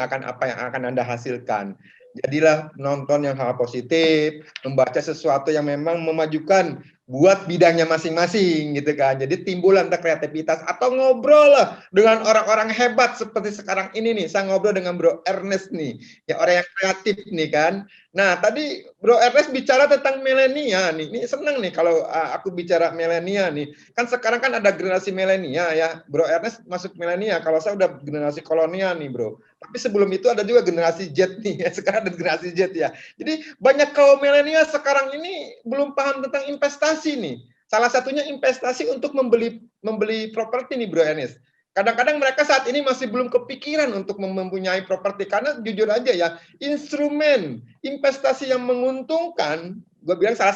akan apa yang akan Anda hasilkan. Jadilah nonton yang hal positif, membaca sesuatu yang memang memajukan buat bidangnya masing-masing gitu kan. Jadi timbul entah kreativitas atau ngobrol lah dengan orang-orang hebat seperti sekarang ini nih. Saya ngobrol dengan Bro Ernest nih, ya orang yang kreatif nih kan. Nah, tadi Bro Ernest bicara tentang milenial nih. Ini seneng nih kalau aku bicara milenial nih. Kan sekarang kan ada generasi milenial ya. Bro Ernest masuk milenial. Kalau saya udah generasi kolonial nih, Bro. Tapi sebelum itu ada juga generasi Z nih. Sekarang ada generasi Z ya. Jadi banyak kaum milenial sekarang ini belum paham tentang investasi nih. Salah satunya investasi untuk membeli properti nih, Bro Ernest. Kadang-kadang mereka saat ini masih belum kepikiran untuk mempunyai properti karena jujur aja ya, instrumen investasi yang menguntungkan, gue bilang salah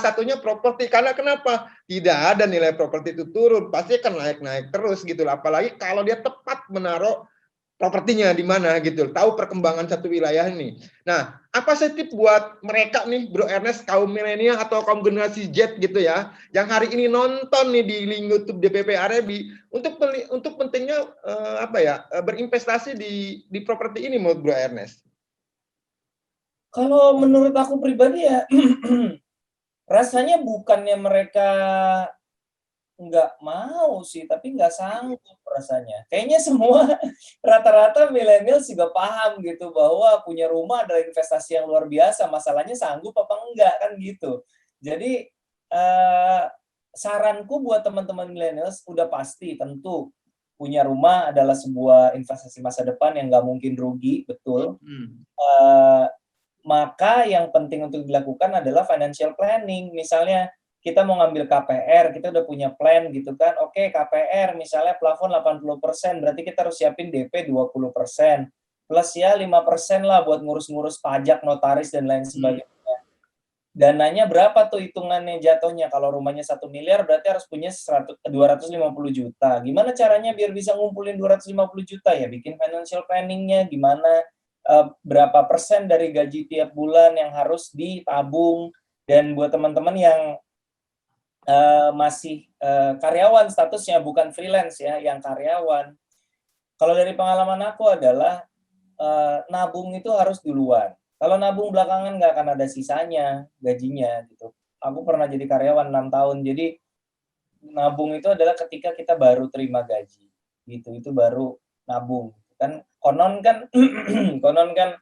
satunya properti. Karena kenapa? Tidak ada nilai properti itu turun, pasti akan naik-naik terus gitu. Apalagi kalau dia tepat menaruh propertinya di mana gitu, tahu perkembangan satu wilayah ini. Nah, apa sih tips buat mereka nih, Bro Ernest, kaum milenial atau kaum generasi Z gitu ya, yang hari ini nonton nih di link YouTube DPP Arebi untuk pentingnya berinvestasi di properti ini menurut Bro Ernest? Kalau menurut aku pribadi ya rasanya bukannya mereka nggak mau sih, tapi nggak sanggup rasanya. Kayaknya semua rata-rata milenial juga paham gitu bahwa punya rumah adalah investasi yang luar biasa, masalahnya sanggup apa enggak kan gitu. Jadi saranku buat teman-teman milenials udah pasti tentu punya rumah adalah sebuah investasi masa depan yang nggak mungkin rugi, betul. Hmm. Maka yang penting untuk dilakukan adalah financial planning. Misalnya kita mau ngambil KPR, kita udah punya plan gitu kan. Oke, KPR misalnya plafon 80%, berarti kita harus siapin DP 20%. Plus ya 5% lah buat ngurus-ngurus pajak, notaris, dan lain sebagainya. Dananya berapa tuh hitungannya jatuhnya? Kalau rumahnya 1 miliar berarti harus punya 250 juta. Gimana caranya biar bisa ngumpulin 250 juta? Ya bikin financial planning-nya gimana, berapa persen dari gaji tiap bulan yang harus ditabung. Dan buat teman-teman yang masih karyawan statusnya, bukan freelance ya, yang karyawan. Kalau dari pengalaman aku adalah nabung itu harus duluan. Kalau nabung belakangan nggak akan ada sisanya gajinya gitu. Aku pernah jadi karyawan 6 tahun, jadi nabung itu adalah ketika kita baru terima gaji, gitu. Itu baru nabung. Kan konon kan konon kan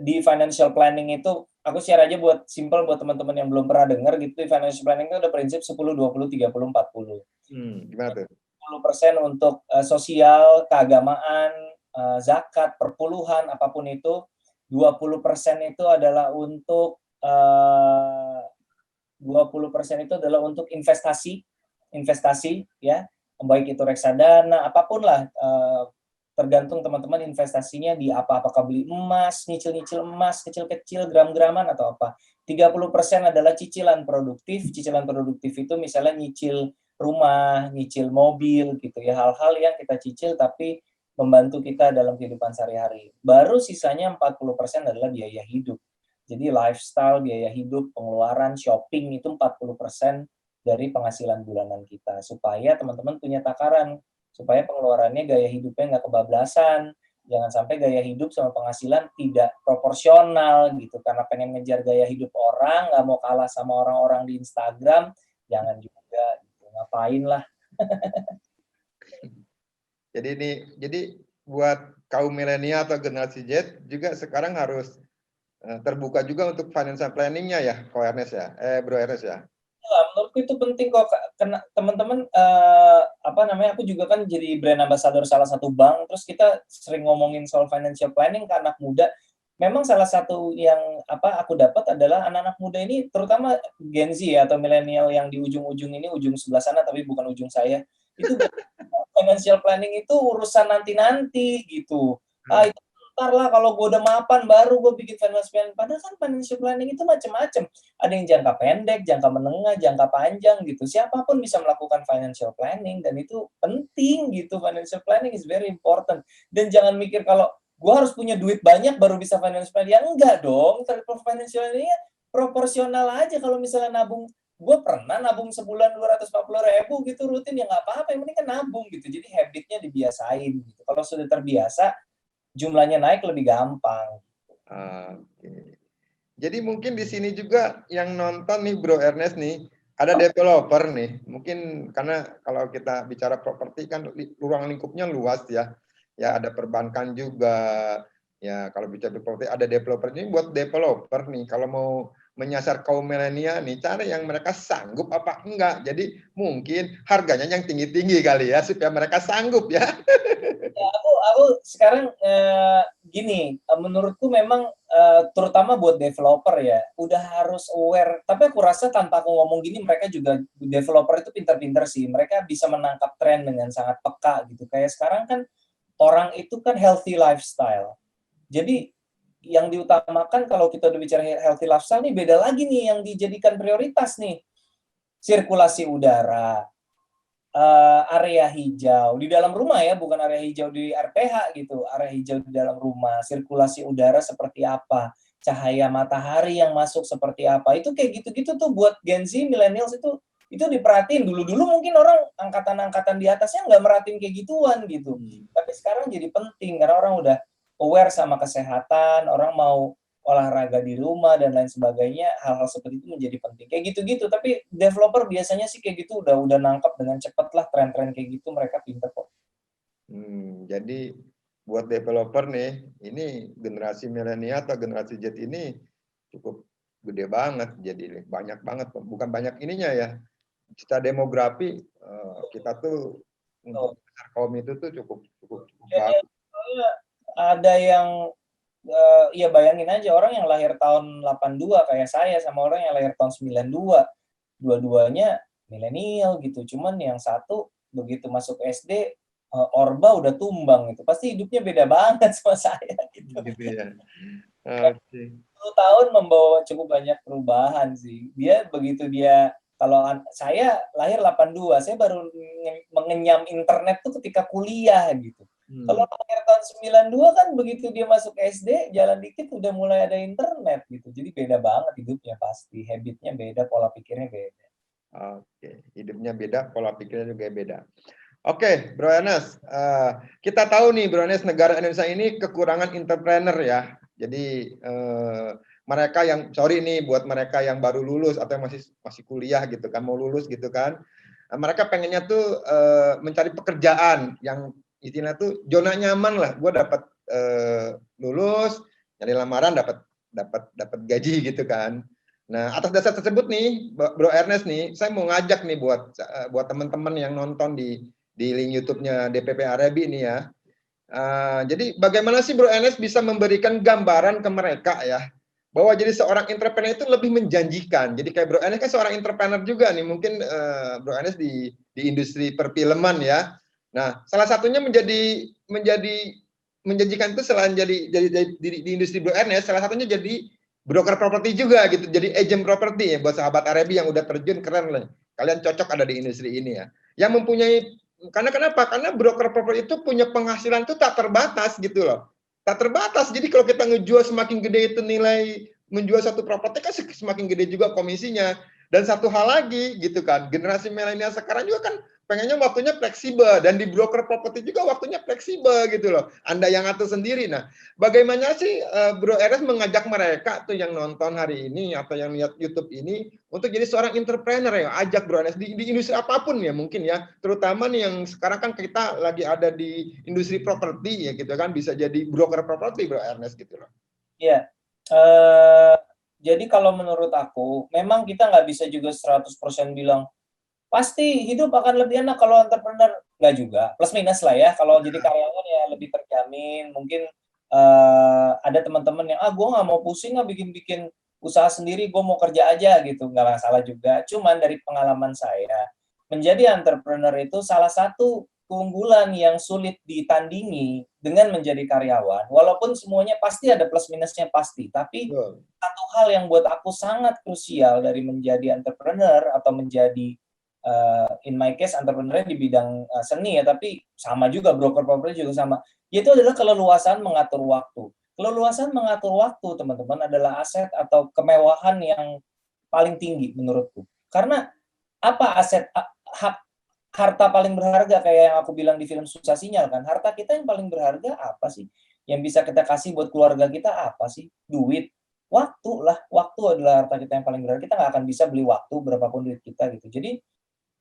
di financial planning itu, aku share aja buat simple buat teman-teman yang belum pernah dengar gitu, di financial planning itu ada prinsip 10, 20, 30, 40. Gimana tuh? 10% untuk sosial, keagamaan, zakat, perpuluhan, apapun itu. 20% itu adalah untuk 20% itu adalah untuk investasi, ya, baik itu reksadana, apapun lah, tergantung teman-teman investasinya di apa, apakah beli emas, nyicil-nyicil emas kecil-kecil, gram-graman atau apa. 30% adalah cicilan produktif. Cicilan produktif itu misalnya nyicil rumah, nyicil mobil gitu ya, hal-hal yang kita cicil tapi membantu kita dalam kehidupan sehari-hari. Baru sisanya 40% adalah biaya hidup. Jadi lifestyle, biaya hidup, pengeluaran, shopping itu 40% dari penghasilan bulanan kita. Supaya teman-teman punya takaran, supaya pengeluarannya, gaya hidupnya nggak kebablasan. Jangan sampai gaya hidup sama penghasilan tidak proporsional gitu. Karena pengen ngejar gaya hidup orang, nggak mau kalah sama orang-orang di Instagram, jangan juga. Gitu. Ngapain lah. Jadi buat kaum milenial atau generasi Z juga sekarang harus terbuka juga untuk financial planning-nya ya, Ko Ernest ya, Bro Ernest ya. Menurutku itu penting kok, teman-teman, aku juga kan jadi brand ambassador salah satu bank, terus kita sering ngomongin soal financial planning ke anak muda. Memang salah satu yang aku dapat adalah anak-anak muda ini, terutama Gen Z ya, atau milenial yang di ujung-ujung ini, ujung sebelah sana tapi bukan ujung saya, itu financial planning itu urusan nanti-nanti gitu. Itu ntar lah kalau gue udah mapan baru gue bikin financial planning. Padahal kan financial planning itu macam-macam. Ada yang jangka pendek, jangka menengah, jangka panjang gitu. Siapapun bisa melakukan financial planning dan itu penting gitu. Financial planning is very important. Dan jangan mikir kalau gue harus punya duit banyak baru bisa financial planning. Ya enggak dong. Financial planning proporsional aja. Kalau misalnya nabung, gue pernah nabung sebulan 240.000 gitu rutin, ya nggak apa-apa, yang penting kan nabung gitu. Jadi habitnya dibiasain gitu. Kalau sudah terbiasa, jumlahnya naik lebih gampang. Oke. Jadi mungkin di sini juga yang nonton nih Bro Ernest nih, ada developer nih. Mungkin karena kalau kita bicara properti kan ruang lingkupnya luas ya. Ya ada perbankan juga. Ya kalau bicara properti ada developer. Ini buat developer nih kalau mau menyasar kaum milenial nih, cara yang mereka sanggup apa enggak. Jadi mungkin harganya yang tinggi-tinggi kali ya supaya mereka sanggup ya. Ya, aku sekarang gini, menurutku memang terutama buat developer ya, udah harus aware. Tapi aku rasa tanpa aku ngomong gini, mereka juga, developer itu pintar-pintar sih. Mereka bisa menangkap tren dengan sangat peka gitu. Kayak sekarang kan orang itu kan healthy lifestyle. Jadi yang diutamakan kalau kita udah bicara healthy lifestyle nih, beda lagi nih yang dijadikan prioritas nih. Sirkulasi udara, area hijau di dalam rumah ya, bukan area hijau di RPH gitu, area hijau di dalam rumah, sirkulasi udara seperti apa, cahaya matahari yang masuk seperti apa, itu kayak gitu-gitu tuh buat Gen Z, millennials itu diperhatiin. Dulu mungkin orang angkatan-angkatan di atasnya nggak merhatiin kayak gituan gitu, tapi sekarang jadi penting karena orang udah aware sama kesehatan, orang mau olahraga di rumah dan lain sebagainya, hal-hal seperti itu menjadi penting. Kayak gitu-gitu, tapi developer biasanya sih kayak gitu udah nangkep dengan cepat lah tren-tren kayak gitu, mereka pinter kok. Jadi buat developer nih, ini generasi milenial atau generasi Z ini cukup gede banget, jadi banyak banget, bukan banyak ininya ya. Cita demografi kita tuh untuk kaum itu tuh cukup bagus. Ada yang ya bayangin aja orang yang lahir tahun 82 kayak saya sama orang yang lahir tahun 92, dua-duanya milenial gitu. Cuman yang satu begitu masuk SD Orba udah tumbang gitu. Pasti hidupnya beda banget sama saya gitu. Gitu ya. Oke. 10 tahun membawa cukup banyak perubahan sih. Dia begitu dia kalau saya lahir 82, saya baru mengenyam internet tuh ketika kuliah gitu. Kalau lahir tahun 92 kan begitu dia masuk SD, jalan dikit udah mulai ada internet gitu. Jadi beda banget hidupnya pasti, habitnya beda, pola pikirnya beda. Oke, hidupnya beda, pola pikirnya juga beda. Oke, Bro Ernest, kita tahu nih Bro Ernest, negara Indonesia ini kekurangan entrepreneur ya. Jadi mereka yang, sorry nih buat mereka yang baru lulus atau yang masih kuliah gitu kan, mau lulus gitu kan, mereka pengennya tuh mencari pekerjaan yang istilahnya tuh zona nyaman lah. Gue dapat lulus, nyari lamaran, dapat gaji gitu kan. Nah, atas dasar tersebut nih, Bro Ernest nih, saya mau ngajak nih buat teman-teman yang nonton di link YouTube-nya DPP Arebi ini ya. Jadi bagaimana sih Bro Ernest bisa memberikan gambaran ke mereka ya, bahwa jadi seorang entrepreneur itu lebih menjanjikan. Jadi kayak Bro Ernest kan seorang entrepreneur juga nih, mungkin Bro Ernest di industri perfilman ya. Nah, salah satunya menjanjikan itu selain jadi di industri Bro Ernest, salah satunya jadi broker properti juga gitu, jadi agent properti ya buat sahabat Arebi yang udah terjun, keren lah. Kalian cocok ada di industri ini ya. Yang mempunyai, karena kenapa? Karena broker properti itu punya penghasilan itu tak terbatas gitu loh. Tak terbatas. Jadi kalau kita ngejual semakin gede itu nilai menjual satu properti kan semakin gede juga komisinya. Dan satu hal lagi gitu kan, generasi milenial sekarang juga kan pengennya waktunya fleksibel, dan di broker properti juga waktunya fleksibel gitu loh. Anda yang atur sendiri. Nah, bagaimana sih Bro Eres mengajak mereka tuh yang nonton hari ini atau yang lihat YouTube ini untuk jadi seorang entrepreneur ya? Ajak Bro Eres di industri apapun ya mungkin ya. Terutama nih yang sekarang kan kita lagi ada di industri properti ya gitu kan, bisa jadi broker properti Bro Ernest gitu loh. Iya. Jadi kalau menurut aku, memang kita nggak bisa juga 100% bilang pasti hidup akan lebih enak kalau entrepreneur, nggak juga, plus minus lah ya. Kalau jadi karyawan ya lebih terjamin. Mungkin ada teman-teman yang gue nggak mau pusing bikin usaha sendiri, gue mau kerja aja gitu, nggak masalah juga. Cuman dari pengalaman saya, menjadi entrepreneur itu salah satu keunggulan yang sulit ditandingi dengan menjadi karyawan. Walaupun semuanya pasti ada plus minusnya pasti, tapi satu hal yang buat aku sangat krusial dari menjadi entrepreneur atau menjadi in my case entrepreneur di bidang seni ya, tapi sama juga broker properti juga sama, yaitu adalah keleluasaan mengatur waktu. Keleluasaan mengatur waktu, teman-teman, adalah aset atau kemewahan yang paling tinggi menurutku. Karena apa aset harta paling berharga kayak yang aku bilang di film Susah Sinyal kan, harta kita yang paling berharga apa sih? Yang bisa kita kasih buat keluarga kita apa sih? Duit, waktu lah. Waktu adalah harta kita yang paling berharga. Kita nggak akan bisa beli waktu berapapun duit kita gitu. Jadi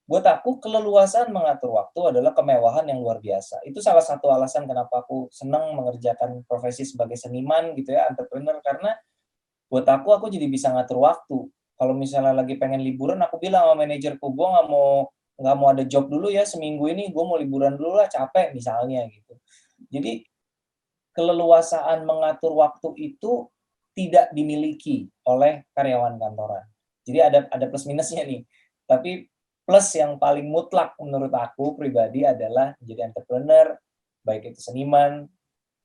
buat aku keleluasaan mengatur waktu adalah kemewahan yang luar biasa. Itu salah satu alasan kenapa aku senang mengerjakan profesi sebagai seniman gitu ya, entrepreneur, karena buat aku jadi bisa ngatur waktu. Kalau misalnya lagi pengen liburan, aku bilang sama manajerku, gue nggak mau ada job dulu ya seminggu ini, gue mau liburan dulu lah, capek misalnya gitu. Jadi keleluasaan mengatur waktu itu tidak dimiliki oleh karyawan kantoran. Jadi ada plus minusnya nih. Tapi plus yang paling mutlak menurut aku pribadi adalah menjadi entrepreneur, baik itu seniman,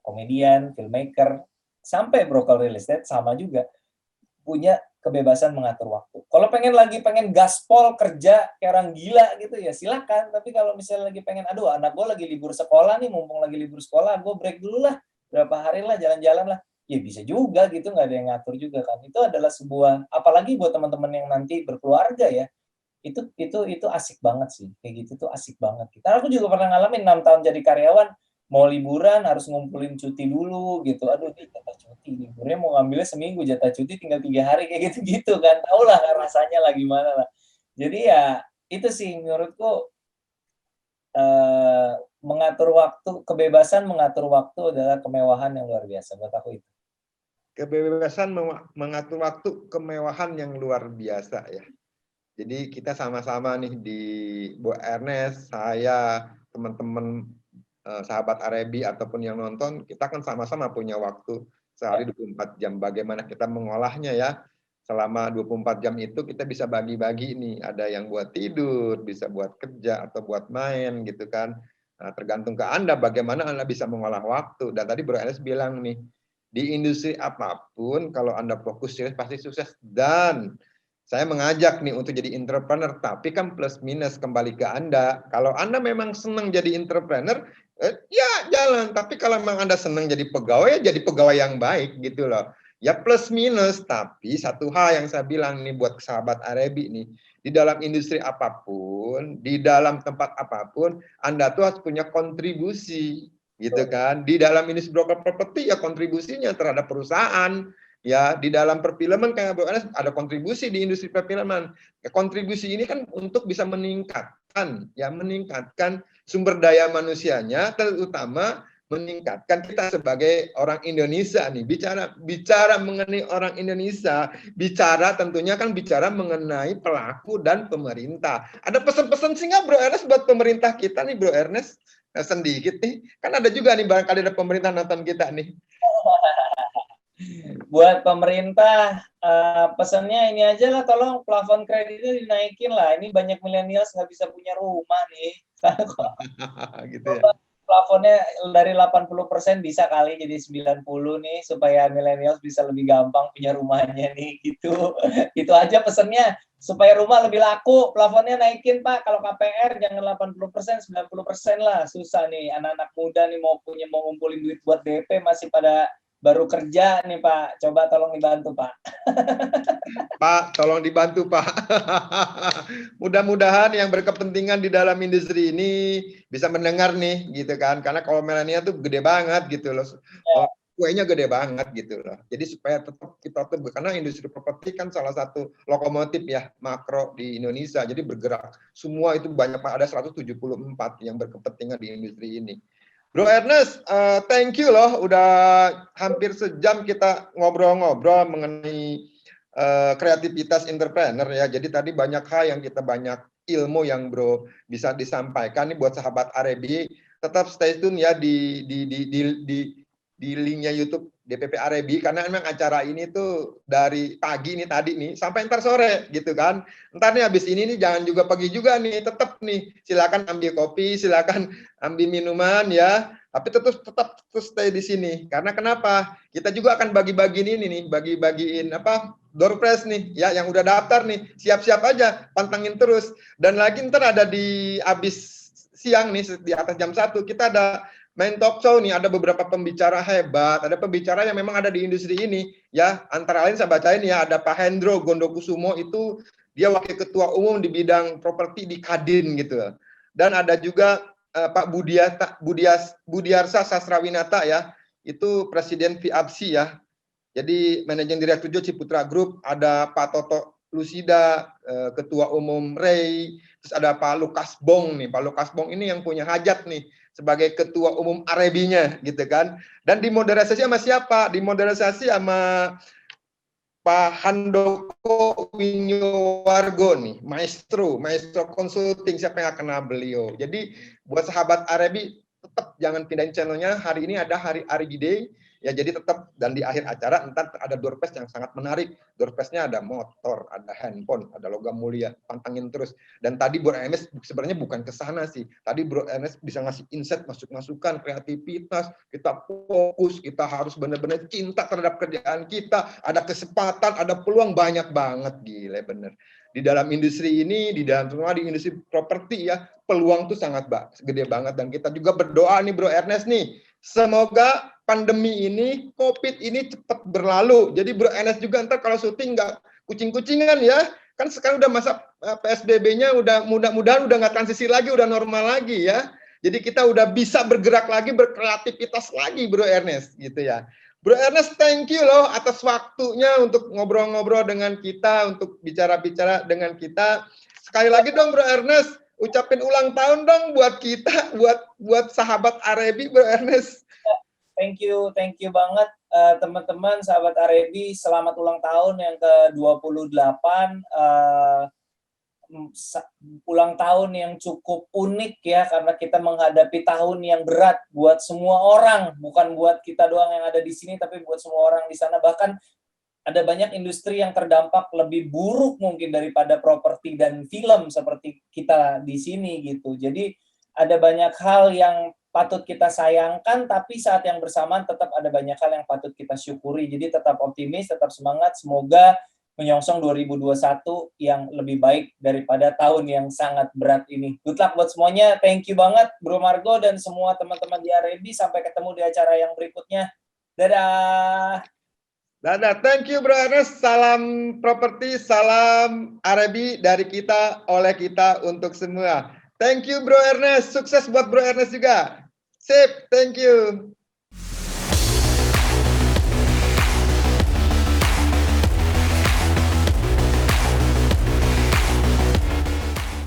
komedian, filmmaker, sampai broker real estate sama juga, punya kebebasan mengatur waktu. Kalau pengen gaspol kerja kayak orang gila gitu ya silakan. Tapi kalau misalnya lagi pengen, aduh anak gue lagi libur sekolah nih, mumpung lagi libur sekolah, gue break dulu lah, berapa hari lah jalan-jalan lah. Ya bisa juga gitu, nggak ada yang ngatur juga kan. Itu adalah sebuah, apalagi buat teman-teman yang nanti berkeluarga ya, itu asik banget sih. Kayak gitu tuh asik banget. Karena aku juga pernah ngalamin 6 tahun jadi karyawan, mau liburan harus ngumpulin cuti dulu gitu. Aduh, ini jatah cuti, liburnya mau ngambilnya seminggu, jatah cuti tinggal 3 hari kayak gitu-gitu kan. Tahu lah rasanya lah gimana lah. Jadi ya itu sih menurutku mengatur waktu, kebebasan mengatur waktu adalah kemewahan yang luar biasa buat aku itu. Kebebasan mengatur waktu, kemewahan yang luar biasa ya. Jadi kita sama-sama nih di Bu Ernest, saya, teman-teman sahabat Arebi ataupun yang nonton, kita kan sama-sama punya waktu sehari 24 jam. Bagaimana kita mengolahnya ya. Selama 24 jam itu kita bisa bagi-bagi nih. Ada yang buat tidur, bisa buat kerja atau buat main gitu kan. Nah, tergantung ke Anda bagaimana Anda bisa mengolah waktu. Dan tadi Bro Ernest bilang nih, di industri apapun kalau Anda fokus pasti sukses. Dan saya mengajak nih untuk jadi entrepreneur, tapi kan plus minus kembali ke Anda. Kalau Anda memang senang jadi entrepreneur, ya jalan. Tapi kalau memang Anda senang jadi pegawai, ya jadi pegawai yang baik gitu loh. Ya plus minus, tapi satu hal yang saya bilang nih buat sahabat Arebi nih, di dalam industri apapun, di dalam tempat apapun, Anda tuh harus punya kontribusi gitu kan. Di dalam industri broker properti ya kontribusinya terhadap perusahaan. Ya, di dalam perfilman kayak Bu Anas ada kontribusi di industri perfilman. Ya, kontribusi ini kan untuk bisa meningkatkan sumber daya manusianya, terutama meningkatkan kita sebagai orang Indonesia nih. Bicara mengenai orang Indonesia, tentunya kan bicara mengenai pelaku dan pemerintah. Ada pesan-pesan sih nggak Bro Ernest buat pemerintah kita nih Bro Ernest? Sedikit nih, kan ada juga nih barangkali ada pemerintah nonton kita nih. Buat pemerintah, pesannya ini aja lah, tolong plafon kreditnya dinaikin lah. Ini banyak milenial nggak bisa punya rumah nih. Gitu ya. Plafonnya dari 80% bisa kali jadi 90 nih, supaya milenial bisa lebih gampang punya rumahnya nih, gitu. Itu aja pesannya. Supaya rumah lebih laku, plafonnya naikin Pak. Kalau KPR jangan 80%, 90% lah. Susah nih, anak-anak muda nih mau ngumpulin duit buat DP masih pada baru kerja nih Pak, coba tolong dibantu Pak. Pak, tolong dibantu Pak. Mudah-mudahan yang berkepentingan di dalam industri ini bisa mendengar nih, gitu kan. Karena kalau milenial tuh gede banget gitu loh. Ya. Kuenya gede banget gitu loh. Jadi supaya tetap kita tuh, karena industri properti kan salah satu lokomotif ya makro di Indonesia. Jadi bergerak. Semua itu banyak Pak, ada 174 yang berkepentingan di industri ini. Bro Ernest, thank you loh, udah hampir sejam kita ngobrol-ngobrol mengenai kreativitas entrepreneur ya. Jadi tadi banyak hal yang kita banyak ilmu yang Bro bisa disampaikan nih buat sahabat Arebi. Tetap stay tune ya di linknya YouTube DPP Arebi, karena memang acara ini tuh dari pagi nih tadi nih sampai ntar sore gitu kan. Ntar nih habis ini nih jangan juga pagi juga nih, tetap nih silakan ambil kopi, silakan ambil minuman ya, tapi tetap stay di sini. Karena kenapa? Kita juga akan bagi-bagiin ini nih, bagi-bagiin apa? Door prize nih ya, yang udah daftar nih, siap-siap aja, pantangin terus. Dan lagi ntar ada di habis siang nih di atas jam 1 kita ada main talk show nih, ada beberapa pembicara hebat, ada pembicara yang memang ada di industri ini ya. Antara lain saya bacain ya, ada Pak Hendro Gondokusumo, itu dia wakil ketua umum di bidang properti di Kadin gitu. Dan ada juga Pak Budiarsa Sastrawinata ya, itu presiden VIAPSI ya. Jadi manajing direktur Ciputra Group, ada Pak Toto Lusida, ketua umum Ray, terus ada Pak Lukas Bong nih. Pak Lukas Bong ini yang punya hajat nih sebagai ketua umum Arebinya gitu kan. Dan dimoderasi sama siapa? Dimoderasi sama Pak Handoko Winyowargo nih, maestro consulting, siapa yang kenal beliau. Jadi buat sahabat Arebi tetap jangan pindahin channelnya. Hari ini ada hari Arebi Day ya, jadi tetap. Dan di akhir acara entar ada door prize yang sangat menarik. Door prize-nya ada motor, ada handphone, ada logam mulia. Pantangin terus. Dan tadi Bro Ernest sebenarnya bukan ke sana sih. Tadi Bro Ernest bisa ngasih insight, masukan kreativitas, kita fokus, kita harus benar-benar cinta terhadap kerjaan kita, ada kesempatan, ada peluang banyak banget, gile bener. Di dalam industri ini, di dalam semua di industri properti ya, peluang tuh sangat gede banget. Dan kita juga berdoa nih Bro Ernest nih, semoga pandemi ini, COVID ini cepat berlalu. Jadi Bro Ernest juga ntar kalau syuting nggak kucing-kucingan ya. Kan sekarang udah masa PSBB-nya udah mudah-mudahan udah nggak transisi lagi, udah normal lagi ya. Jadi kita udah bisa bergerak lagi, berkreativitas lagi Bro Ernest gitu ya. Bro Ernest, thank you loh atas waktunya untuk ngobrol-ngobrol dengan kita, untuk bicara-bicara dengan kita. Sekali lagi dong Bro Ernest, ucapin ulang tahun dong buat kita, buat sahabat Arebi Bro Ernest. Thank you banget teman-teman sahabat Arebi, selamat ulang tahun yang ke-28. Ulang tahun yang cukup unik ya, karena kita menghadapi tahun yang berat buat semua orang, bukan buat kita doang yang ada di sini, tapi buat semua orang di sana. Bahkan ada banyak industri yang terdampak lebih buruk mungkin daripada properti dan film seperti kita di sini gitu. Jadi ada banyak hal yang patut kita sayangkan, tapi saat yang bersamaan tetap ada banyak hal yang patut kita syukuri. Jadi tetap optimis, tetap semangat, semoga menyongsong 2021 yang lebih baik daripada tahun yang sangat berat ini. Good luck buat semuanya. Thank you banget Bro Margo dan semua teman-teman di Arebi. Sampai ketemu di acara yang berikutnya. Dadah. Dadah, thank you Bro Ernest. Salam properti, salam Arebi dari kita, oleh kita, untuk semua. Thank you Bro Ernest. Sukses buat Bro Ernest juga. Sip, thank you.